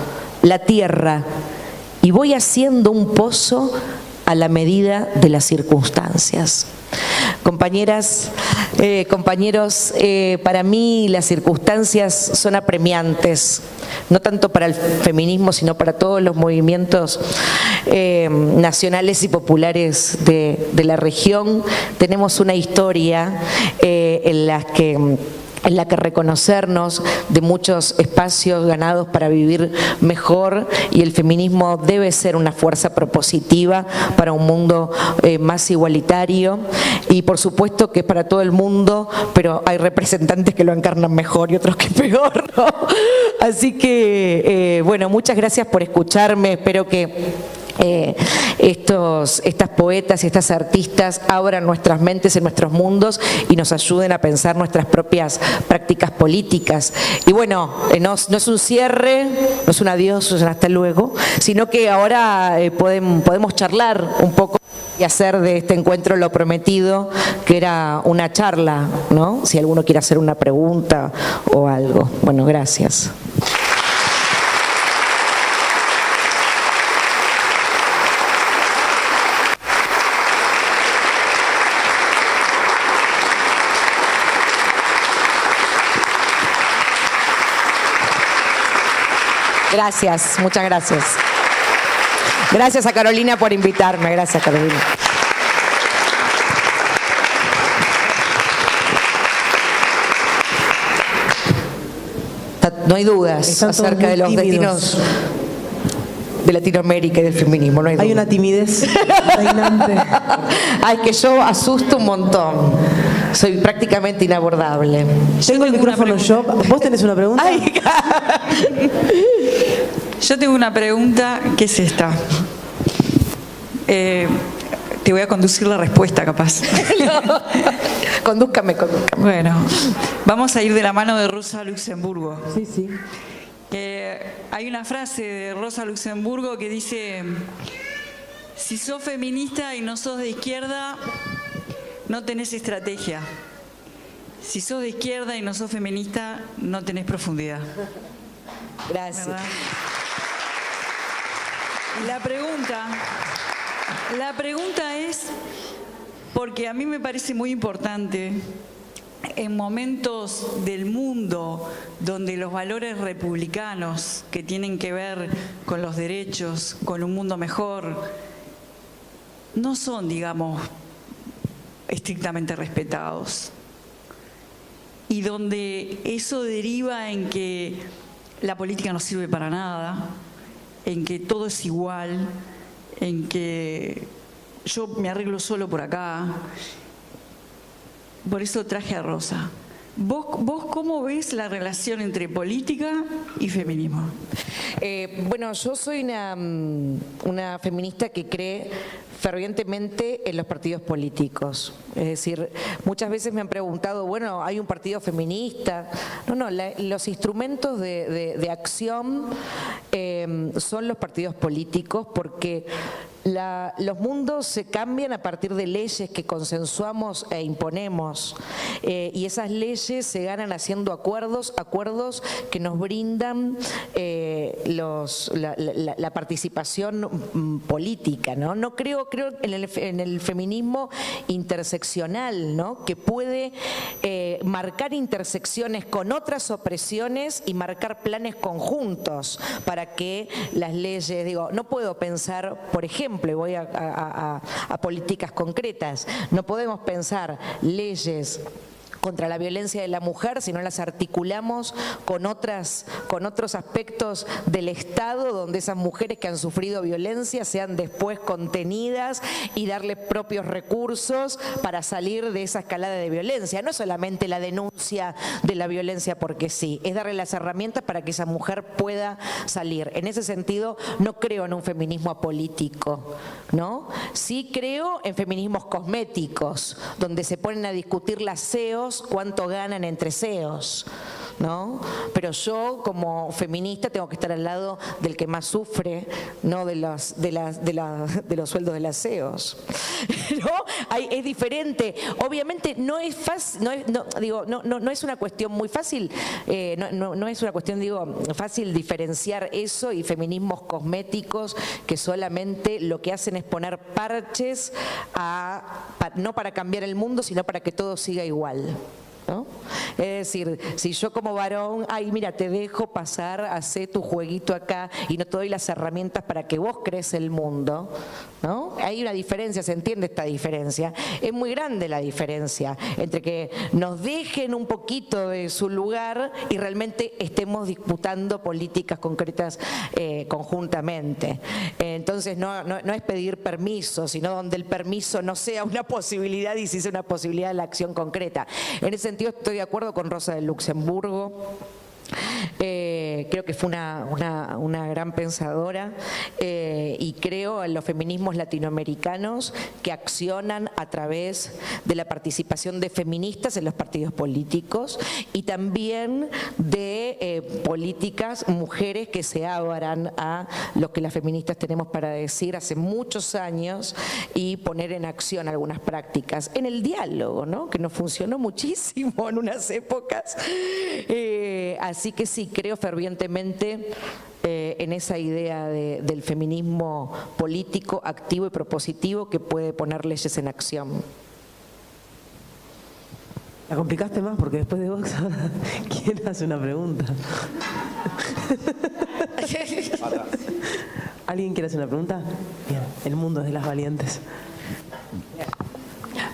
B: la tierra, y voy haciendo un pozo a la medida de las circunstancias. Compañeras, compañeros, para mí las circunstancias son apremiantes, no tanto para el feminismo, sino para todos los movimientos nacionales y populares de la región. Tenemos una historia en la que reconocernos de muchos espacios ganados para vivir mejor, y el feminismo debe ser una fuerza propositiva para un mundo más igualitario, y por supuesto que es para todo el mundo, pero hay representantes que lo encarnan mejor y otros que peor, ¿no? Así que, bueno, muchas gracias por escucharme. Espero que estas poetas y estas artistas abran nuestras mentes en nuestros mundos y nos ayuden a pensar nuestras propias prácticas políticas. Y bueno, no es un cierre, no es un adiós, no es un hasta luego, sino que ahora podemos charlar un poco y hacer de este encuentro lo prometido, que era una charla, ¿no? Si alguno quiere hacer una pregunta o algo. Bueno, gracias. Gracias, muchas gracias. Gracias a Carolina por invitarme. Gracias, Carolina. No hay dudas acerca de los destinos de Latinoamérica y del feminismo. No hay duda.
D: Hay una timidez reinante.
B: Ay, que yo asusto un montón. Soy prácticamente inabordable.
D: Tengo el micrófono yo. ¿Vos tenés una pregunta?
B: Ay,
A: yo tengo una pregunta, que es esta. Te voy a conducir la respuesta, capaz.
B: No. Condúzcame.
A: Bueno, vamos a ir de la mano de Rosa Luxemburgo.
D: Sí.
A: Hay una frase de Rosa Luxemburgo que dice: si sos feminista y no sos de izquierda, no tenés estrategia. Si sos de izquierda y no sos feminista, no tenés profundidad.
B: Gracias.
A: ¿Verdad? La pregunta es, porque a mí me parece muy importante, en momentos del mundo donde los valores republicanos que tienen que ver con los derechos, con un mundo mejor, no son, digamos, estrictamente respetados. y donde eso deriva en que la política no sirve para nada, en que todo es igual, en que yo me arreglo solo por acá. Por eso traje a Rosa. ¿Vos cómo ves la relación entre política y feminismo?
B: Bueno, yo soy una feminista que cree fervientemente en los partidos políticos. Es decir, muchas veces me han preguntado, bueno, ¿hay un partido feminista? No, los instrumentos de acción son los partidos políticos, porque los mundos se cambian a partir de leyes que consensuamos e imponemos, y esas leyes se ganan haciendo acuerdos que nos brindan la participación política, ¿no? No creo en el feminismo interseccional, ¿no? Que puede marcar intersecciones con otras opresiones y marcar planes conjuntos para que las leyes, no puedo pensar, por ejemplo, y voy a políticas concretas, no podemos pensar leyes contra la violencia de la mujer si no las articulamos con otros aspectos del Estado, donde esas mujeres que han sufrido violencia sean después contenidas y darles propios recursos para salir de esa escalada de violencia. No solamente la denuncia de la violencia porque sí, es darle las herramientas para que esa mujer pueda salir. En ese sentido, no creo en un feminismo apolítico, ¿no? Sí creo en feminismos cosméticos, donde se ponen a discutir las CEOs, cuánto ganan entre CEOs, ¿no? Pero yo, como feminista, tengo que estar al lado del que más sufre, no de los sueldos de las CEOs. ¿No? Es diferente. Obviamente no es fácil, no es una cuestión muy fácil, no es una cuestión, fácil diferenciar eso y feminismos cosméticos que solamente lo que hacen es poner parches no para cambiar el mundo, sino para que todo siga igual, ¿no? Es decir, si yo como varón, mira, te dejo pasar, hacé tu jueguito acá y no te doy las herramientas para que vos crees el mundo, ¿no? Hay una diferencia, ¿se entiende esta diferencia? Es muy grande la diferencia entre que nos dejen un poquito de su lugar y realmente estemos disputando políticas concretas conjuntamente. Entonces no es pedir permiso, sino donde el permiso no sea una posibilidad y sí sea una posibilidad de la acción concreta. En ese sentido estoy de acuerdo con Rosa de Luxemburgo. Creo que fue una gran pensadora, y creo en los feminismos latinoamericanos que accionan a través de la participación de feministas en los partidos políticos y también de políticas, mujeres que se abran a lo que las feministas tenemos para decir hace muchos años y poner en acción algunas prácticas en el diálogo, ¿no? Que nos funcionó muchísimo en unas épocas. Así que sí, creo fervientemente en esa idea del feminismo político, activo y propositivo que puede poner leyes en acción.
D: La complicaste más porque después de vos, ¿quién hace una pregunta? ¿Alguien quiere hacer una pregunta? Bien, el mundo es de las valientes.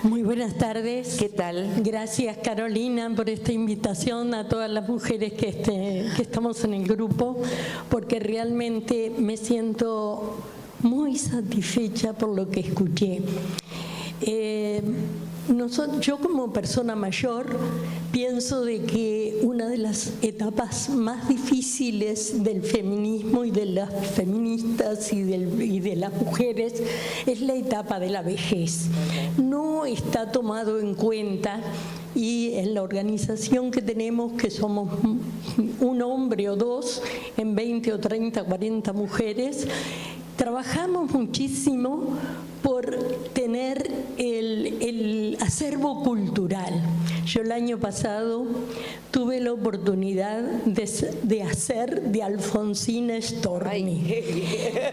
E: Muy buenas tardes.
B: ¿Qué tal?
E: Gracias, Carolina, por esta invitación a todas las mujeres que estamos en el grupo, porque realmente me siento muy satisfecha por lo que escuché. Yo como persona mayor pienso de que una de las etapas más difíciles del feminismo y de las feministas y de las mujeres es la etapa de la vejez. No está tomado en cuenta, y en la organización que tenemos, que somos un hombre o dos en 20 o 30, 40 mujeres, trabajamos muchísimo por tener el acervo cultural. Yo el año pasado tuve la oportunidad de hacer de Alfonsina Storni,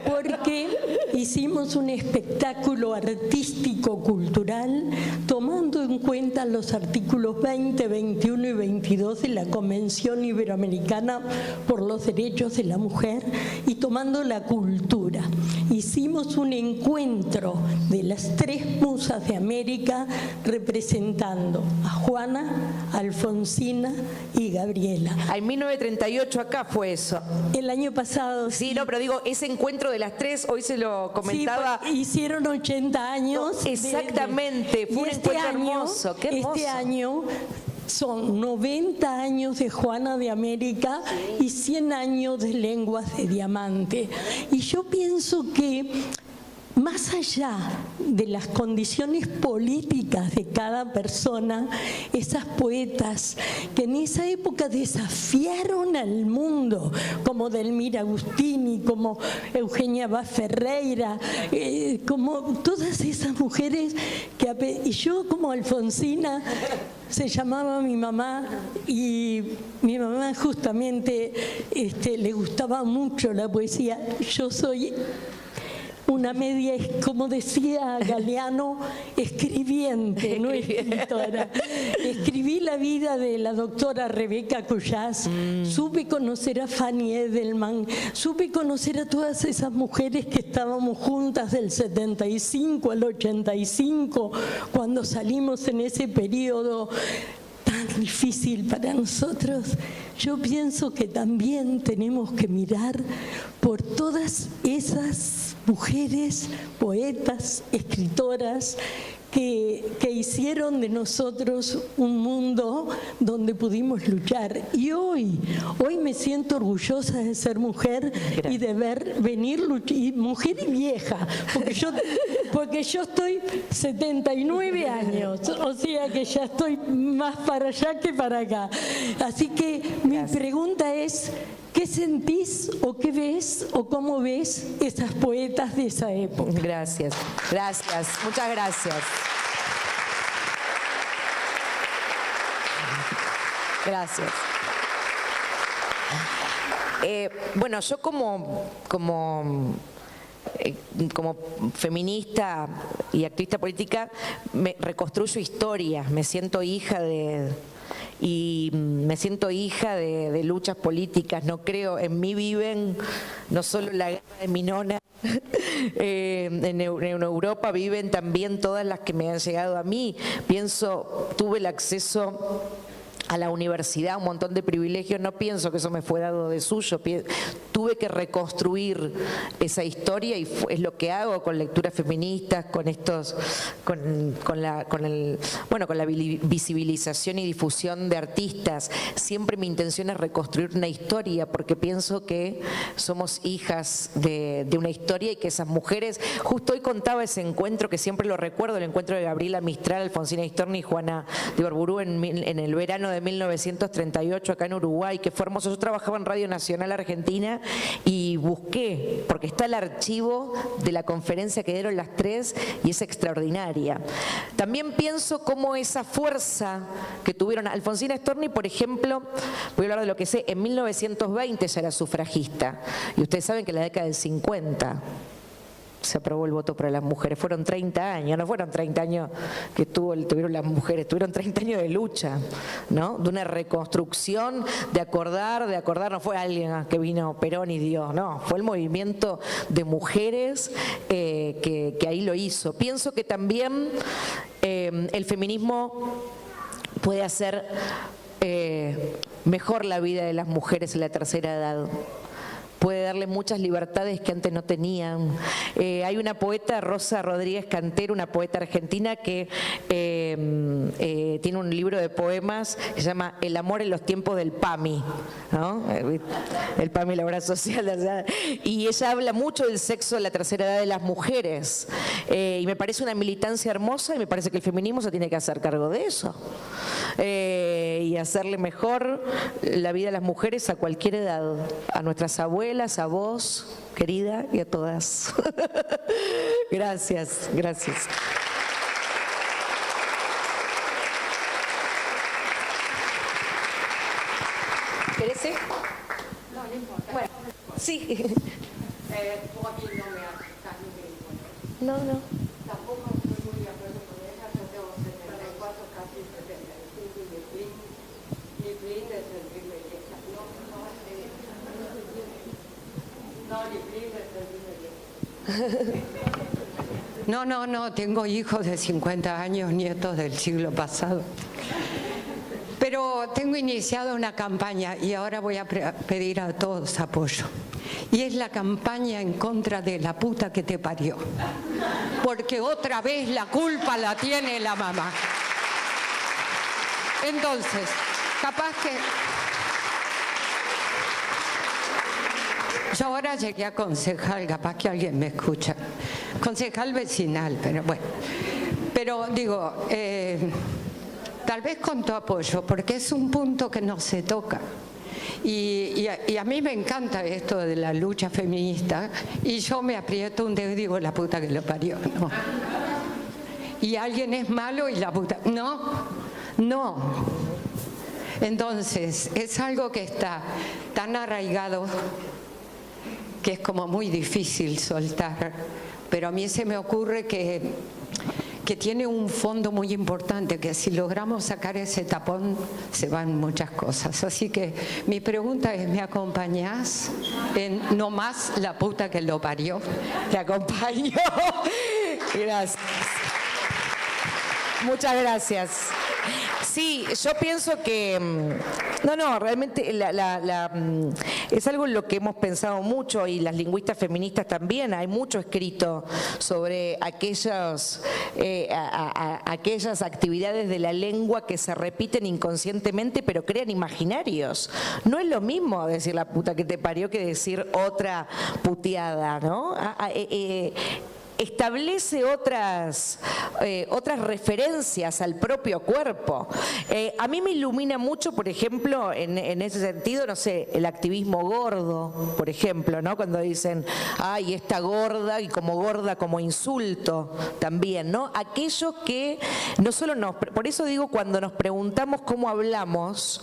E: porque hicimos un espectáculo artístico-cultural tomando en cuenta los artículos 20, 21 y 22 de la Convención Iberoamericana por los Derechos de la Mujer y tomando la cultura. Hicimos un encuentro de las tres musas de América representando a Juana, Alfonsina y Gabriela.
B: En 1938 acá fue eso.
E: El año pasado.
B: Sí, no, pero digo, ese encuentro de las tres, hoy se lo comentaba.
E: Sí, hicieron 80 años.
B: Exactamente, fue un encuentro hermoso. Qué hermoso.
E: Este año son 90 años de Juana de América y 100 años de Lenguas de Diamante. Y yo pienso que más allá de las condiciones políticas de cada persona, esas poetas que en esa época desafiaron al mundo, como Delmira Agustini, como Eugenia Bá Ferreira, como todas esas mujeres y yo como Alfonsina, se llamaba mi mamá, y mi mamá justamente le gustaba mucho la poesía. Yo soy una media, como decía Galeano, escribiente, no escritora. Escribí la vida de la doctora Rebeca Collás, supe conocer a Fanny Edelman, supe conocer a todas esas mujeres que estábamos juntas del 75 al 85, cuando salimos en ese periodo tan difícil para nosotros. Yo pienso que también tenemos que mirar por todas esas mujeres, poetas, escritoras, que hicieron de nosotros un mundo donde pudimos luchar. Y hoy me siento orgullosa de ser mujer. Gracias. Y de venir y mujer y vieja, porque yo estoy 79 años, o sea que ya estoy más para allá que para acá. Así que mi pregunta es: ¿qué sentís o qué ves o cómo ves esas poetas de esa época?
B: Gracias, muchas gracias. Gracias. Bueno, yo como feminista y activista política me reconstruyo historias, me siento hija de luchas políticas. No creo, en mí viven no solo la guerra de mi nona, en Europa viven también todas las que me han llegado a mí. Tuve el acceso a la universidad, un montón de privilegios, no pienso que eso me fue dado de suyo, tuve que reconstruir esa historia y es lo que hago con lecturas feministas, con la visibilización y difusión de artistas. Siempre mi intención es reconstruir una historia, porque pienso que somos hijas de una historia y que esas mujeres, justo hoy contaba ese encuentro que siempre lo recuerdo, el encuentro de Gabriela Mistral, Alfonsina Storni y Juana de Ibarburu en el verano de 1938 acá en Uruguay, que fue hermoso. Yo trabajaba en Radio Nacional Argentina y busqué, porque está el archivo de la conferencia que dieron las tres y es extraordinaria. También pienso cómo esa fuerza que tuvieron Alfonsina Storni, por ejemplo, voy a hablar de lo que sé, en 1920 ya era sufragista, y ustedes saben que en la década del 50 se aprobó el voto para las mujeres. Fueron 30 años, no fueron 30 años que tuvieron las mujeres, tuvieron 30 años de lucha, ¿no? De una reconstrucción, de acordar, no fue alguien que vino Perón y dio, no, fue el movimiento de mujeres que ahí lo hizo. Pienso que también el feminismo puede hacer mejor la vida de las mujeres en la tercera edad. Puede darle muchas libertades que antes no tenían. Hay una poeta, Rosa Rodríguez Cantero, una poeta argentina que tiene un libro de poemas que se llama El amor en los tiempos del PAMI, ¿no? El PAMI, la obra social. Y ella habla mucho del sexo de la tercera edad de las mujeres. Y me parece una militancia hermosa y me parece que el feminismo se tiene que hacer cargo de eso. Y hacerle mejor la vida a las mujeres a cualquier edad, a nuestras abuelas, a vos, querida, y a todas. Gracias. ¿Querés? No importa. Bueno, sí. No.
F: Tampoco estoy muy de acuerdo con ella. Yo tengo 74, casi 75 y mi plin es el primer vieja. No, mi plin es el primer vieja. No, tengo hijos de 50 años, nietos del siglo pasado. Pero tengo iniciado una campaña y ahora voy a pedir a todos apoyo. Y es la campaña en contra de la puta que te parió. Porque otra vez la culpa la tiene la mamá. Entonces, capaz que... Yo ahora llegué a concejal, capaz que alguien me escucha. Concejal vecinal, pero bueno. Pero digo, tal vez con tu apoyo, porque es un punto que no se toca. Y a mí me encanta esto de la lucha feminista, y yo me aprieto un dedo y digo, la puta que lo parió, no. Y alguien es malo y la puta... No. Entonces, es algo que está tan arraigado que es como muy difícil soltar, pero a mí se me ocurre que tiene un fondo muy importante, que si logramos sacar ese tapón se van muchas cosas. Así que mi pregunta es, ¿me acompañás en no más la puta que lo parió?
B: Te acompaño. Gracias. Muchas gracias. Sí, yo pienso que... No, realmente es algo en lo que hemos pensado mucho, y las lingüistas feministas también. Hay mucho escrito sobre aquellas actividades de la lengua que se repiten inconscientemente pero crean imaginarios. No es lo mismo decir la puta que te parió que decir otra puteada, ¿no? Establece otras referencias al propio cuerpo. A mí me ilumina mucho, por ejemplo, en ese sentido, no sé, el activismo gordo, por ejemplo, ¿no? Cuando dicen, ay, esta gorda, y como gorda como insulto también, ¿no? Aquellos que no solo por eso digo, cuando nos preguntamos cómo hablamos,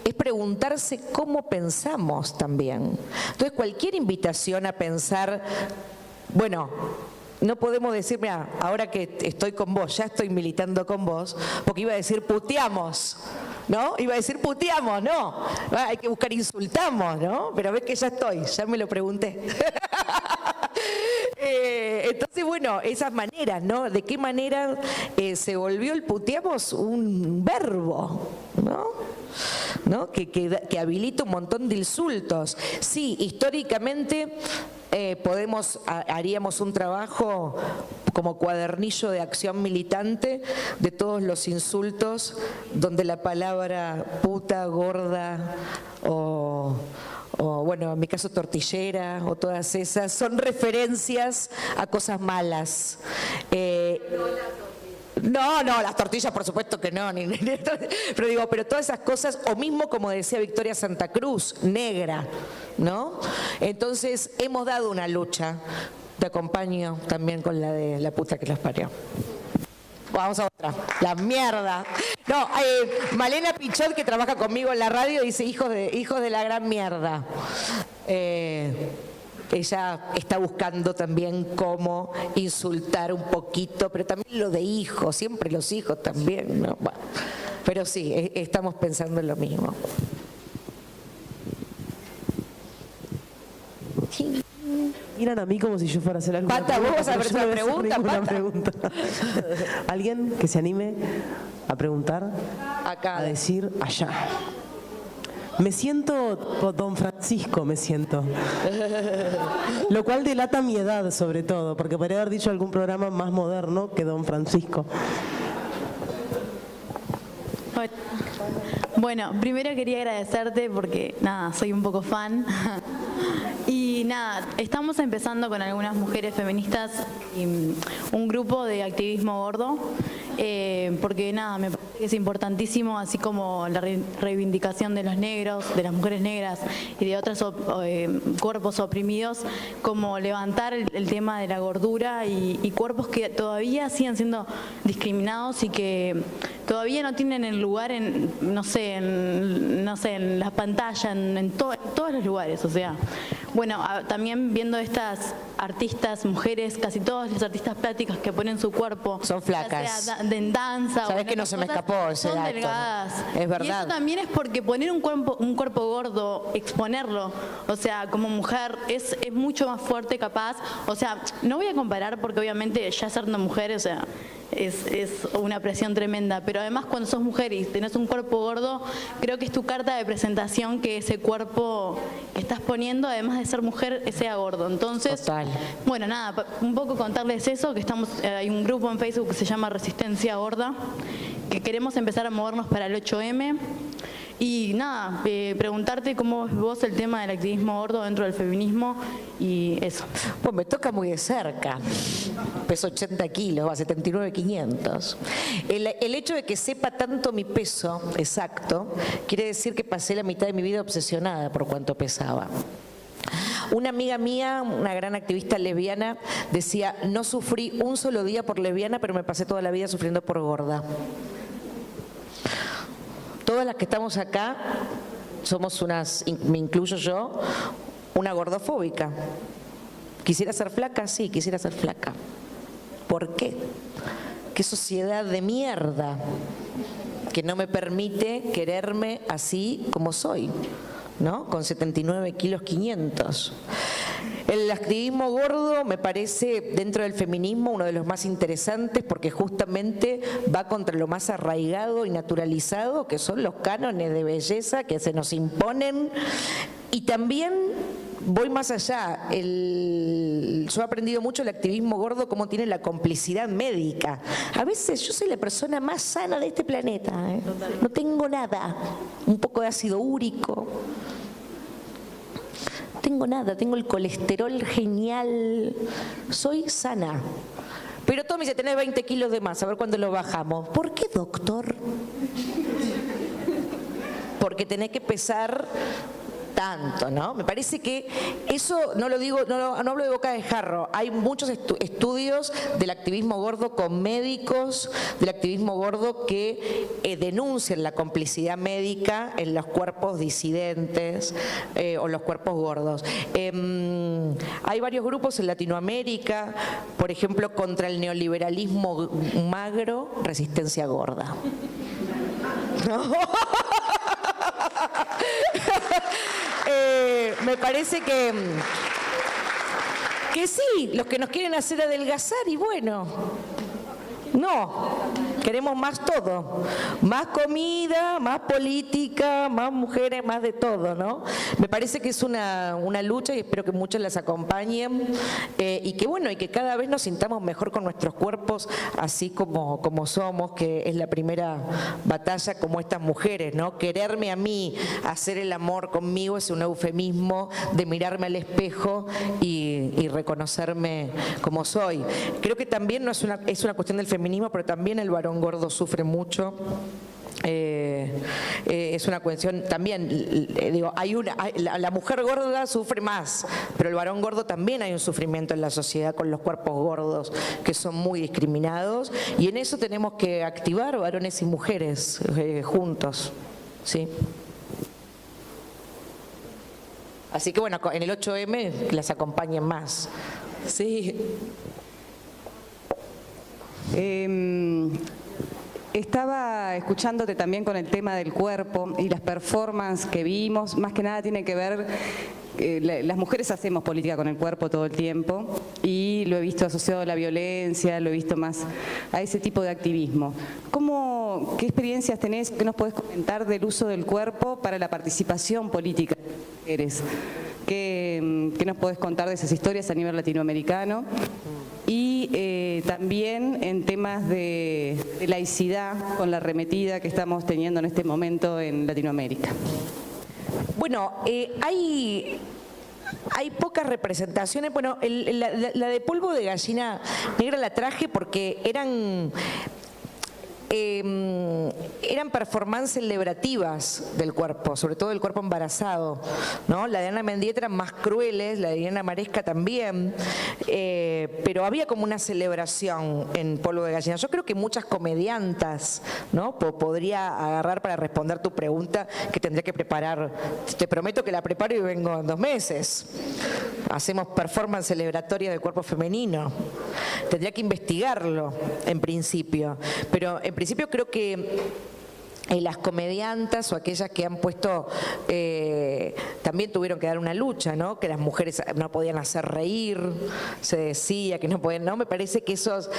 B: es preguntarse cómo pensamos también. Entonces, cualquier invitación a pensar, bueno, no podemos decir, mira, ahora que estoy con vos, ya estoy militando con vos, porque iba a decir puteamos, ¿no? Iba a decir puteamos, no. Hay que buscar insultamos, ¿no? Pero ves que ya estoy, ya me lo pregunté. Entonces, bueno, esas maneras, ¿no? ¿De qué manera se volvió el puteamos un verbo, ¿no? Que habilita un montón de insultos. Sí, históricamente haríamos un trabajo como cuadernillo de acción militante de todos los insultos donde la palabra puta, gorda o bueno, en mi caso tortillera, o todas esas, son referencias a cosas malas. No, las tortillas por supuesto que no, pero digo, pero todas esas cosas, o mismo como decía Victoria Santa Cruz, negra, ¿no? Entonces hemos dado una lucha. Te acompaño también con la de la puta que los parió. Vamos a otra. La mierda. No, Malena Pichot, que trabaja conmigo en la radio, dice hijos de la gran mierda. Ella está buscando también cómo insultar un poquito, pero también lo de hijos, siempre los hijos también, ¿no? Bueno, pero sí, estamos pensando en lo mismo. Sí.
D: Miran a mí como si yo fuera a hacer alguna
B: Pata, vos vas a hacer una pregunta, Pata.
D: ¿Alguien que se anime a preguntar?
B: Acá.
D: A decir allá. Me siento Don Francisco, me siento. Lo cual delata mi edad, sobre todo, porque podría haber dicho algún programa más moderno que Don Francisco.
G: Bueno, primero quería agradecerte porque, nada, soy un poco fan. Y nada, estamos empezando con algunas mujeres feministas y un grupo de activismo gordo, porque nada, me parece que es importantísimo, así como la reivindicación de los negros, de las mujeres negras y de otros cuerpos oprimidos, como levantar el tema de la gordura y cuerpos que todavía siguen siendo discriminados y que todavía no tienen el lugar en, no sé, en la pantalla, en todos los lugares, o sea, bueno, también viendo estas artistas, mujeres, casi todas las artistas plásticas que ponen su cuerpo.
B: Son flacas.
G: Ya sea en danza o
B: Sabés
G: en
B: que no
G: otras
B: se me
G: cosas,
B: escapó ese
G: son
B: dato.
G: delgadas.
B: Es verdad.
G: Y eso también es porque poner un cuerpo gordo, exponerlo, o sea, como mujer, es mucho más fuerte capaz. O sea, no voy a comparar porque obviamente ya ser una mujer, o sea, es una presión tremenda, pero además cuando sos mujer y tenés un cuerpo gordo, creo que es tu carta de presentación que ese cuerpo que estás poniendo, además de ser mujer, sea gordo. Entonces,
B: total.
G: Bueno, nada, un poco contarles eso, que hay un grupo en Facebook que se llama Resistencia Gorda, que queremos empezar a movernos para el 8M. Y nada, preguntarte cómo ves vos el tema del activismo gordo dentro del feminismo y eso.
B: Pues me toca muy de cerca. Peso 80 kilos, a 79,500. El hecho de que sepa tanto mi peso exacto quiere decir que pasé la mitad de mi vida obsesionada por cuánto pesaba. Una amiga mía, una gran activista lesbiana, decía, no sufrí un solo día por lesbiana, pero me pasé toda la vida sufriendo por gorda. Todas las que estamos acá somos me incluyo yo, una gordofóbica. ¿Quisiera ser flaca? Sí, quisiera ser flaca. ¿Por qué? ¿Qué sociedad de mierda que no me permite quererme así como soy, ¿no? Con 79,500 kilos. El activismo gordo me parece dentro del feminismo uno de los más interesantes porque justamente va contra lo más arraigado y naturalizado que son los cánones de belleza que se nos imponen y también voy más allá. Yo he aprendido mucho el activismo gordo cómo tiene la complicidad médica. A veces yo soy la persona más sana de este planeta, ¿eh? No tengo nada, un poco de ácido úrico. Tengo nada, tengo el colesterol genial, soy sana. Pero todo me dice, tenés 20 kilos de más, a ver cuándo lo bajamos. ¿Por qué, doctor? Porque tenés que pesar tanto, ¿no? Me parece que eso, no lo digo, no hablo de boca de jarro, hay muchos estudios del activismo gordo con médicos, del activismo gordo que denuncian la complicidad médica en los cuerpos disidentes o los cuerpos gordos. Hay varios grupos en Latinoamérica, por ejemplo, contra el neoliberalismo magro, Resistencia Gorda. ¿No? Me parece que sí, los que nos quieren hacer adelgazar y bueno, no, queremos más todo, más comida, más política, más mujeres, más de todo, ¿no? Me parece que es una lucha y espero que muchos las acompañen y que bueno, y que cada vez nos sintamos mejor con nuestros cuerpos así como somos, que es la primera batalla como estas mujeres, ¿no? Quererme a mí, hacer el amor conmigo es un eufemismo de mirarme al espejo y reconocerme como soy. Creo que también no es una cuestión del feminismo, pero también el varón gordo sufre mucho. Es una cuestión también, digo, la mujer gorda sufre más, pero el varón gordo también hay un sufrimiento en la sociedad con los cuerpos gordos que son muy discriminados y en eso tenemos que activar varones y mujeres juntos, ¿sí? Así que bueno, en el 8M que las acompañen más. Sí.
H: Estaba escuchándote también con el tema del cuerpo y las performances que vimos, más que nada tiene que ver, las mujeres hacemos política con el cuerpo todo el tiempo y lo he visto asociado a la violencia, lo he visto más a ese tipo de activismo. ¿Qué experiencias tenés, qué nos podés comentar del uso del cuerpo para la participación política de las mujeres? ¿Qué nos podés contar de esas historias a nivel latinoamericano? Y también en temas de laicidad con la arremetida que estamos teniendo en este momento en Latinoamérica.
B: Bueno, hay pocas representaciones. Bueno, la de polvo de gallina negra la traje porque eran performances celebrativas del cuerpo, sobre todo del cuerpo embarazado, ¿no? La de Ana Mendieta eran más crueles, la de Irina Maresca también, pero había como una celebración en Polvo de Gallina. Yo creo que muchas comediantas, ¿no? Podría agarrar para responder tu pregunta, que tendría que preparar. Te prometo que la preparo y vengo en 2 meses. Hacemos performance celebratoria del cuerpo femenino. Tendría que investigarlo en principio, pero en principio creo que las comediantas o aquellas que han puesto, también tuvieron que dar una lucha, ¿no? Que las mujeres no podían hacer reír, se decía que no podían, ¿no? Me parece que esas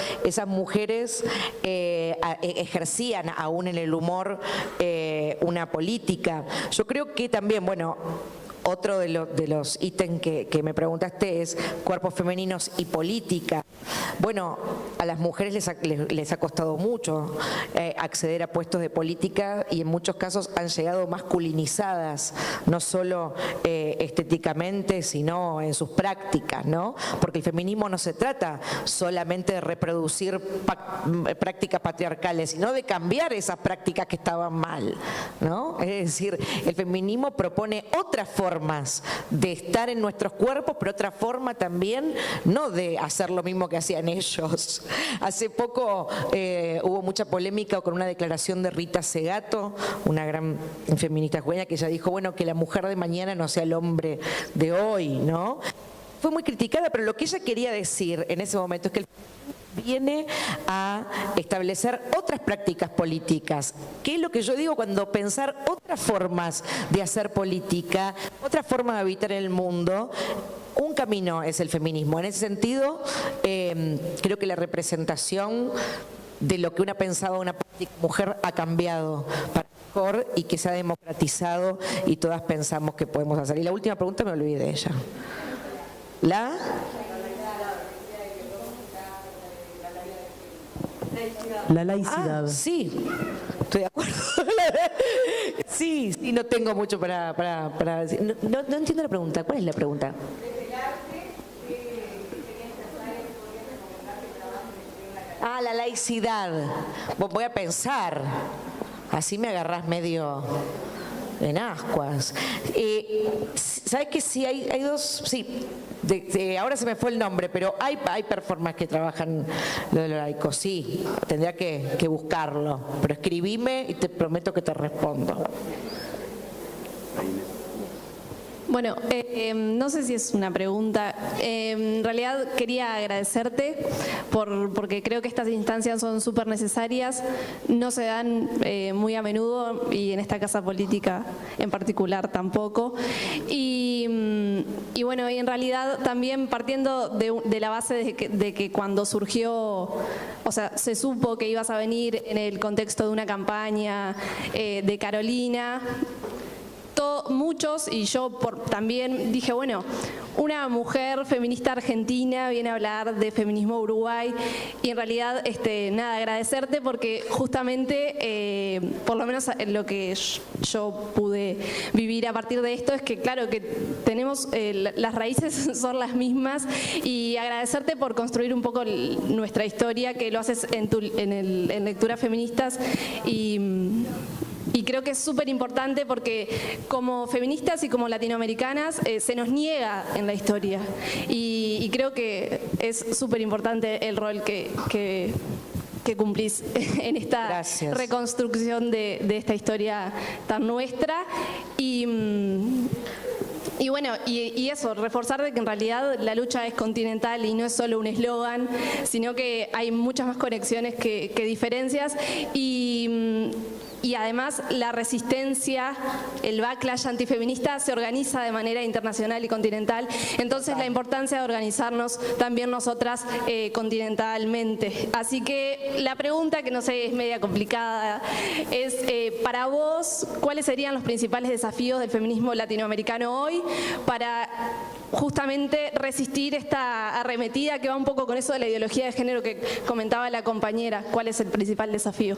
B: mujeres ejercían aún en el humor una política. Yo creo que también, bueno, otro de los ítems que me preguntaste es cuerpos femeninos y política. Bueno, a las mujeres les ha costado mucho acceder a puestos de política y en muchos casos han llegado masculinizadas, no solo estéticamente, sino en sus prácticas, ¿no? Porque el feminismo no se trata solamente de reproducir prácticas patriarcales, sino de cambiar esas prácticas que estaban mal, ¿no? Es decir, el feminismo propone otras formas de estar en nuestros cuerpos, pero otra forma también no de hacer lo mismo que hacían ellos. Hace poco hubo mucha polémica con una declaración de Rita Segato, una gran feminista juvenil, que ella dijo, bueno, que la mujer de mañana no sea el hombre de hoy, ¿no? Fue muy criticada, pero lo que ella quería decir en ese momento es que el viene a establecer otras prácticas políticas. ¿Qué es lo que yo digo cuando pensar otras formas de hacer política, otras formas de habitar en el mundo? Un camino es el feminismo. En ese sentido, creo que la representación de lo que una pensaba una mujer ha cambiado para mejor y que se ha democratizado y todas pensamos que podemos hacer. Y la última pregunta me olvidé de ella.
D: La laicidad.
B: Sí, estoy de acuerdo. Sí, no tengo mucho para decir. No entiendo la pregunta. ¿Cuál es la pregunta? La laicidad. Voy a pensar. Así me agarrás medio en ascuas. ¿Sabes que sí hay dos? Sí. Ahora se me fue el nombre, pero hay performances que trabajan lo de lo laico, sí, tendría que buscarlo, pero escribime y te prometo que te respondo.
I: Bueno, no sé si es una pregunta. En realidad quería agradecerte porque creo que estas instancias son súper necesarias. No se dan muy a menudo y en esta casa política en particular tampoco. Y bueno, y en realidad también partiendo de la base de que cuando surgió, o sea, se supo que ibas a venir en el contexto de una campaña de Carolina, muchos, y yo también dije, bueno, una mujer feminista argentina viene a hablar de feminismo Uruguay, y en realidad, nada, agradecerte porque justamente, por lo menos lo que yo pude vivir a partir de esto es que, claro, que tenemos, las raíces son las mismas, y agradecerte por construir un poco nuestra historia, que lo haces en Lecturas Feministas, y creo que es súper importante porque como feministas y como latinoamericanas se nos niega en la historia, y creo que es súper importante el rol que cumplís en esta
B: Gracias.
I: reconstrucción de esta historia tan nuestra. Y bueno, y eso, reforzar de que en realidad la lucha es continental y no es solo un eslogan, sino que hay muchas más conexiones que diferencias, y además la resistencia, el backlash antifeminista se organiza de manera internacional y continental. Entonces la importancia de organizarnos también nosotras continentalmente. Así que la pregunta, que no sé, es media complicada, es para vos, ¿cuáles serían los principales desafíos del feminismo latinoamericano hoy para justamente resistir esta arremetida que va un poco con eso de la ideología de género que comentaba la compañera? ¿Cuál es el principal desafío?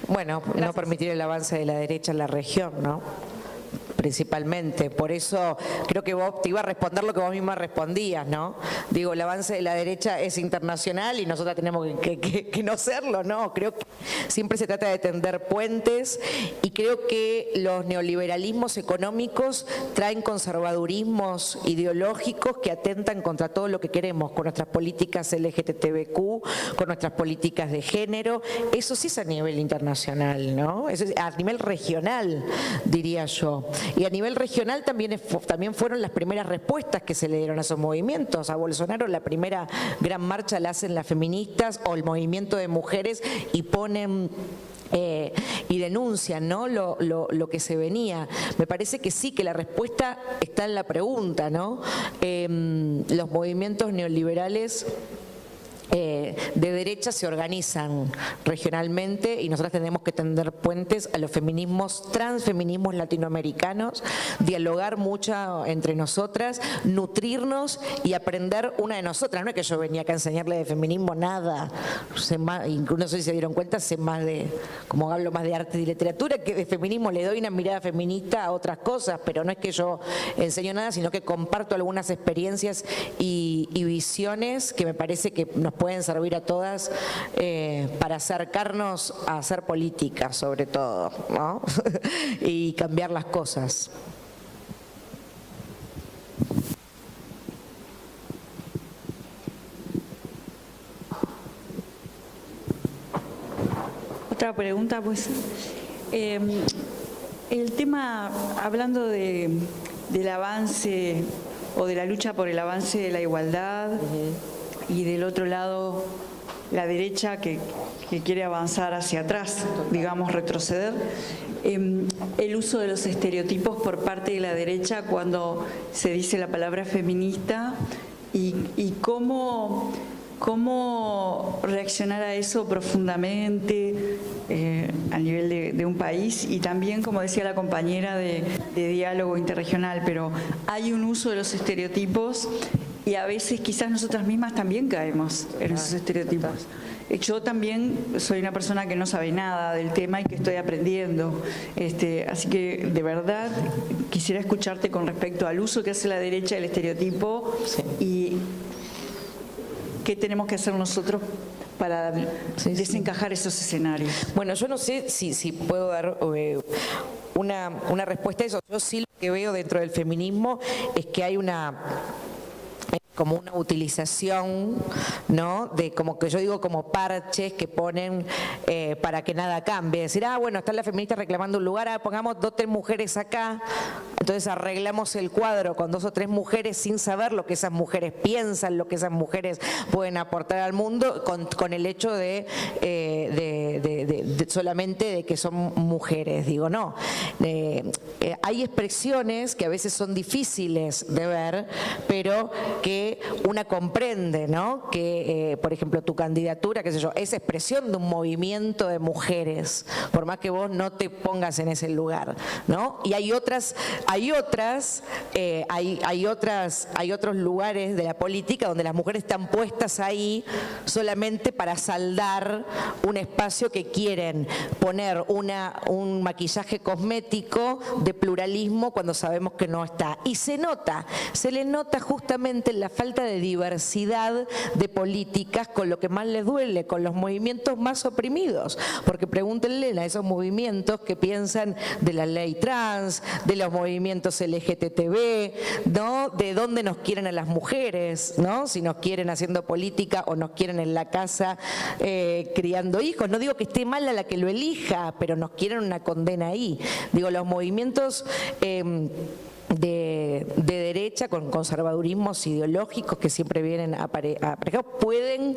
B: Bueno, no permitir el avance de la derecha en la región, ¿no? principalmente. Por eso creo que vos te iba a responder lo que vos misma respondías, ¿no? Digo, el avance de la derecha es internacional y nosotras tenemos que no serlo, ¿no? Creo que siempre se trata de tender puentes y creo que los neoliberalismos económicos traen conservadurismos ideológicos que atentan contra todo lo que queremos, con nuestras políticas LGTBQ, con nuestras políticas de género. Eso sí es a nivel internacional, ¿no? Eso es a nivel regional, diría yo. Y a nivel regional también fueron las primeras respuestas que se le dieron a esos movimientos. A Bolsonaro la primera gran marcha la hacen las feministas o el movimiento de mujeres y ponen y denuncian, ¿no? lo que se venía. Me parece que sí, que la respuesta está en la pregunta, ¿no? Los movimientos neoliberales de derecha se organizan regionalmente y nosotras tenemos que tender puentes a los feminismos, transfeminismos latinoamericanos, dialogar mucho entre nosotras, nutrirnos y aprender una de nosotras. No es que yo venía acá a enseñarle de feminismo nada, sé más, no sé si se dieron cuenta, sé más de, como hablo más de arte y literatura, que de feminismo le doy una mirada feminista a otras cosas, pero no es que yo enseño nada, sino que comparto algunas experiencias y visiones que me parece que nos pueden servir a todas para acercarnos a hacer política, sobre todo, ¿no? Y cambiar las cosas.
A: Otra pregunta, pues. El tema, hablando del avance o de la lucha por el avance de la igualdad, y del otro lado la derecha que quiere avanzar hacia atrás, digamos retroceder, el uso de los estereotipos por parte de la derecha cuando se dice la palabra feminista y cómo reaccionar a eso profundamente a nivel de un país y también, como decía la compañera, de diálogo interregional, pero hay un uso de los estereotipos y a veces quizás nosotras mismas también caemos en esos estereotipos. Yo también soy una persona que no sabe nada del tema y que estoy aprendiendo. Así que, de verdad, quisiera escucharte con respecto al uso que hace la derecha del estereotipo y qué tenemos que hacer nosotros para desencajar esos escenarios.
B: Bueno, yo no sé si puedo dar una respuesta a eso. Yo sí lo que veo dentro del feminismo es que hay como una utilización, ¿no? De, como que yo digo, como parches que ponen para que nada cambie. Decir, bueno, están las feministas reclamando un lugar, pongamos 2 o 3 mujeres acá, entonces arreglamos el cuadro con 2 o 3 mujeres sin saber lo que esas mujeres piensan, lo que esas mujeres pueden aportar al mundo, con el hecho de solamente de que son mujeres. Digo, no. Hay expresiones que a veces son difíciles de ver, pero que una comprende, ¿no? Que, por ejemplo, tu candidatura, qué sé yo, es expresión de un movimiento de mujeres, por más que vos no te pongas en ese lugar, ¿no? Y hay otros lugares de la política donde las mujeres están puestas ahí solamente para saldar un espacio que quieren poner un maquillaje cosmético de pluralismo cuando sabemos que no está. Y se le nota justamente la falta de diversidad de políticas con lo que más les duele, con los movimientos más oprimidos. Porque pregúntenle a esos movimientos que piensan de la ley trans, de los movimientos LGTB, ¿no? De dónde nos quieren a las mujeres, ¿no? Si nos quieren haciendo política o nos quieren en la casa criando hijos. No digo que esté mal a la que lo elija, pero nos quieren una condena ahí. Digo, los movimientos de derecha con conservadurismos ideológicos que siempre vienen aparejados pueden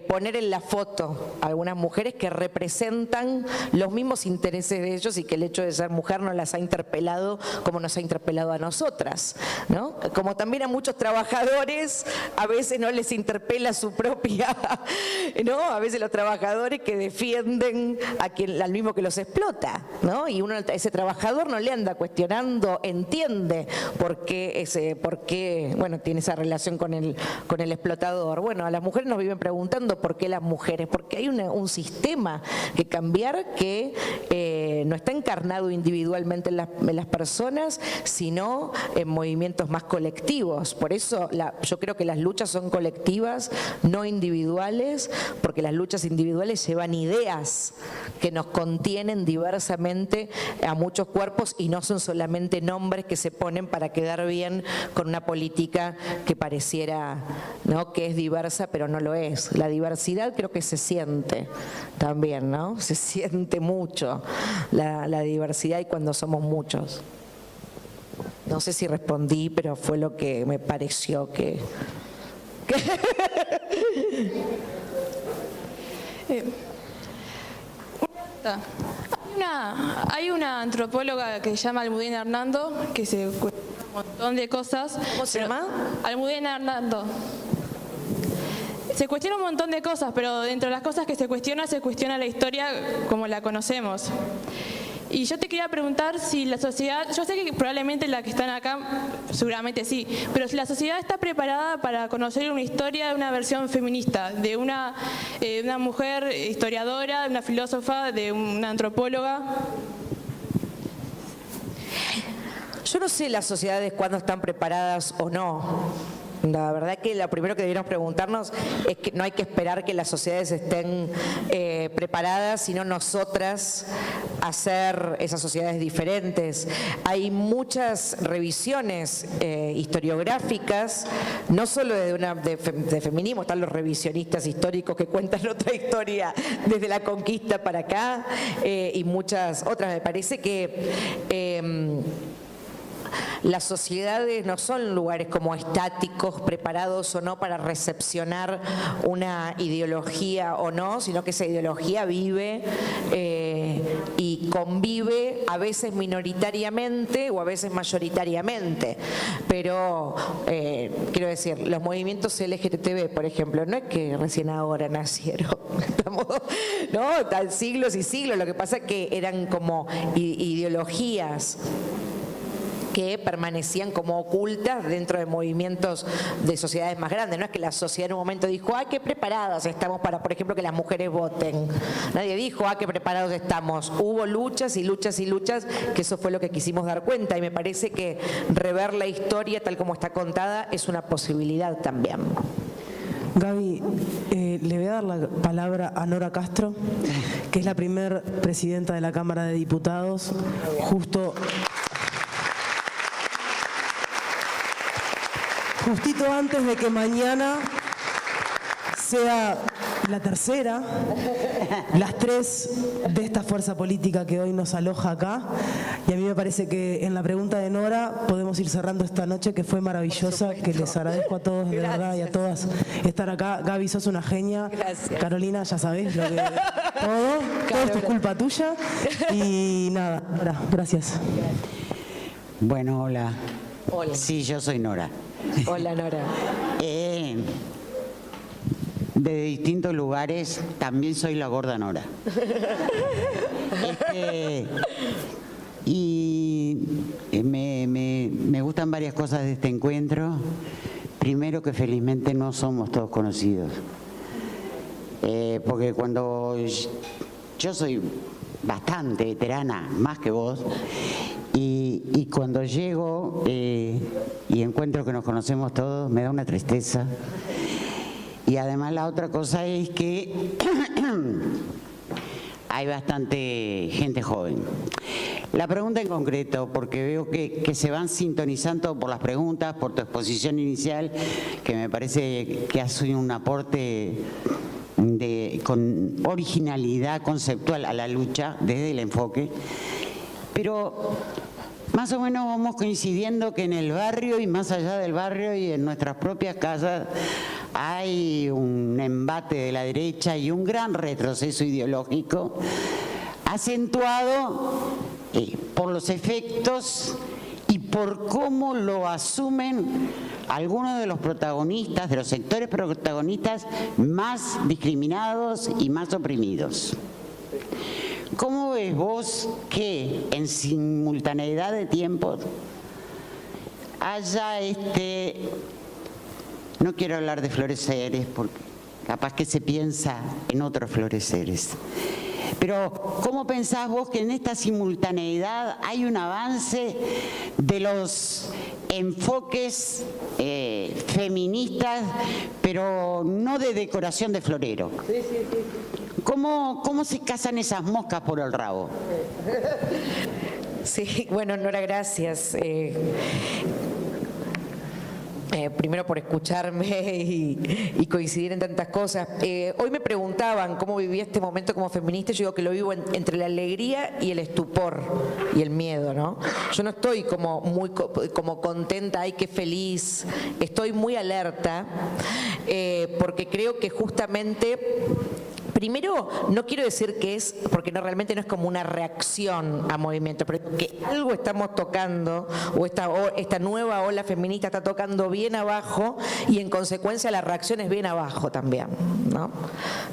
B: poner en la foto a algunas mujeres que representan los mismos intereses de ellos y que el hecho de ser mujer no las ha interpelado como nos ha interpelado a nosotras, ¿no? Como también a muchos trabajadores a veces no les interpela su propia, ¿no? A veces los trabajadores que defienden al mismo que los explota, ¿no? Y ese trabajador no le anda cuestionando, entiende entiende por qué bueno, tiene esa relación con el explotador. Bueno, a las mujeres nos viven preguntando por qué las mujeres, porque hay un sistema que cambiar que no está encarnado individualmente en las personas, sino en movimientos más colectivos. Por eso yo creo que las luchas son colectivas, no individuales, porque las luchas individuales llevan ideas que nos contienen diversamente a muchos cuerpos y no son solamente nombres que se ponen para quedar bien con una política que pareciera, ¿no?, que es diversa, pero no lo es. La diversidad creo que se siente también, ¿no? Se siente mucho la diversidad y cuando somos muchos. No sé si respondí, pero fue lo que me pareció que...
J: Hay una antropóloga que se llama Almudena Hernando, que se cuestiona un montón de cosas.
B: ¿Cómo se llama?
J: Almudena Hernando. Se cuestiona un montón de cosas, pero dentro de las cosas que se cuestiona la historia como la conocemos. Y yo te quería preguntar si la sociedad, yo sé que probablemente la que están acá, seguramente sí, pero si la sociedad está preparada para conocer una historia de una versión feminista, de una mujer historiadora, de una filósofa, de una antropóloga.
B: Yo no sé las sociedades cuándo están preparadas o no. La verdad que lo primero que deberíamos preguntarnos es que no hay que esperar que las sociedades estén preparadas, sino nosotras hacer esas sociedades diferentes. Hay muchas revisiones historiográficas, no solo de feminismo, están los revisionistas históricos que cuentan otra historia desde la conquista para acá, y muchas otras. Me parece que las sociedades no son lugares como estáticos, preparados o no para recepcionar una ideología o no, sino que esa ideología vive y convive a veces minoritariamente o a veces mayoritariamente. Pero, quiero decir, los movimientos LGTB, por ejemplo, no es que recién ahora nacieron, estamos, ¿no? Están siglos y siglos, lo que pasa es que eran como ideologías que permanecían como ocultas dentro de movimientos de sociedades más grandes. No es que la sociedad en un momento dijo, ¡ay, qué preparadas estamos para, por ejemplo, que las mujeres voten! Nadie dijo, ¡ah, qué preparados estamos! Hubo luchas y luchas y luchas, que eso fue lo que quisimos dar cuenta, y me parece que rever la historia tal como está contada es una posibilidad también.
D: Gaby, le voy a dar la palabra a Nora Castro, que es la primer presidenta de la Cámara de Diputados, justito antes de que mañana sea la tercera, las tres de esta fuerza política que hoy nos aloja acá. Y a mí me parece que en la pregunta de Nora podemos ir cerrando esta noche, que fue maravillosa, que les agradezco a todos de verdad y a todas estar acá. Gaby, sos una genia.
B: Gracias.
D: Carolina, ya sabés lo que todo esto es culpa tuya. Y nada, Nora, gracias.
K: Bueno, hola.
B: Hola.
K: Sí, yo soy Nora.
B: Hola, Nora.
K: De distintos lugares, también soy la gorda Nora. Y me gustan varias cosas de este encuentro. Primero, que felizmente no somos todos conocidos. Porque cuando yo soy bastante veterana, más que vos, y cuando llego y encuentro que nos conocemos todos, me da una tristeza. Y además la otra cosa es que hay bastante gente joven. La pregunta en concreto, porque veo que se van sintonizando por las preguntas, por tu exposición inicial, que me parece que has sido un aporte con originalidad conceptual a la lucha desde el enfoque, pero más o menos vamos coincidiendo que en el barrio y más allá del barrio y en nuestras propias casas hay un embate de la derecha y un gran retroceso ideológico acentuado por los efectos y por cómo lo asumen algunos de los protagonistas, de los sectores protagonistas más discriminados y más oprimidos. ¿Cómo ves vos que en simultaneidad de tiempos haya no quiero hablar de floreceres porque capaz que se piensa en otros floreceres. Pero, ¿cómo pensás vos que en esta simultaneidad hay un avance de los enfoques feministas, pero no de decoración de florero? ¿Cómo se casan esas moscas por el rabo?
B: Sí, bueno, Nora, gracias. Primero por escucharme y coincidir en tantas cosas. Hoy me preguntaban cómo vivía este momento como feminista. Yo digo que lo vivo entre la alegría y el estupor y el miedo, ¿no? Yo no estoy como muy como contenta, ay, qué feliz. Estoy muy alerta porque creo que justamente... Primero, no quiero decir que es, porque realmente no es como una reacción a movimientos, pero que algo estamos tocando, o esta nueva ola feminista está tocando bien abajo, y en consecuencia la reacción es bien abajo también, ¿no?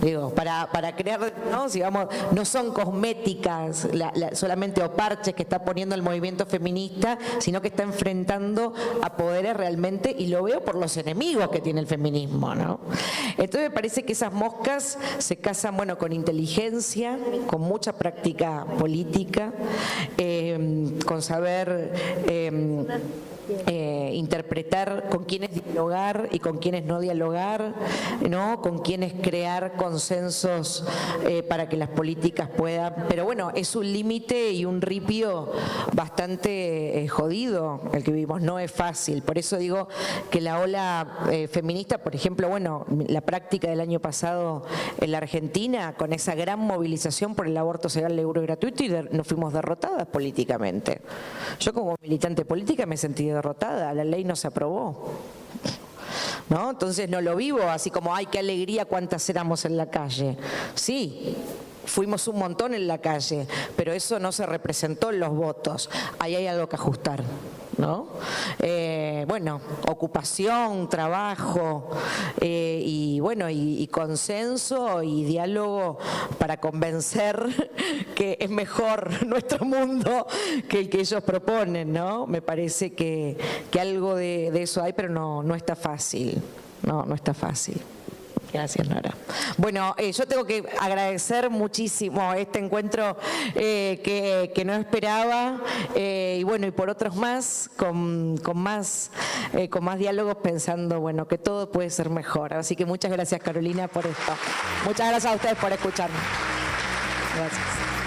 B: Digo, para crear, ¿no? Digamos, no son cosméticas solamente o parches que está poniendo el movimiento feminista, sino que está enfrentando a poderes realmente, y lo veo por los enemigos que tiene el feminismo, ¿no? Entonces me parece que esas moscas se casan, bueno, con inteligencia, con mucha práctica política, con saber interpretar con quiénes dialogar y con quiénes no dialogar, ¿no? Con quiénes crear consensos para que las políticas puedan. Pero bueno, es un límite y un ripio bastante jodido el que vivimos, no es fácil. Por eso digo que la ola feminista, por ejemplo, bueno, la práctica del año pasado en la Argentina, con esa gran movilización por el aborto legal, seguro y gratuito, y nos fuimos derrotadas políticamente. Yo como militante política me sentí derrotada, la ley no se aprobó, ¿no? Entonces no lo vivo así como, ay, qué alegría, cuántas éramos en la calle. Sí, fuimos un montón en la calle, pero eso no se representó en los votos. Ahí hay algo que ajustar, ¿no? Bueno, ocupación, trabajo, y bueno, y consenso y diálogo para convencer que es mejor nuestro mundo que el que ellos proponen, ¿no? Me parece que algo de eso hay, pero no está fácil, no está fácil. Gracias, Nora. Bueno, yo tengo que agradecer muchísimo este encuentro que no esperaba, y bueno, y por otros más, con más diálogos, pensando, bueno, que todo puede ser mejor. Así que muchas gracias, Carolina, por esto. Muchas gracias a ustedes por escucharme. Gracias.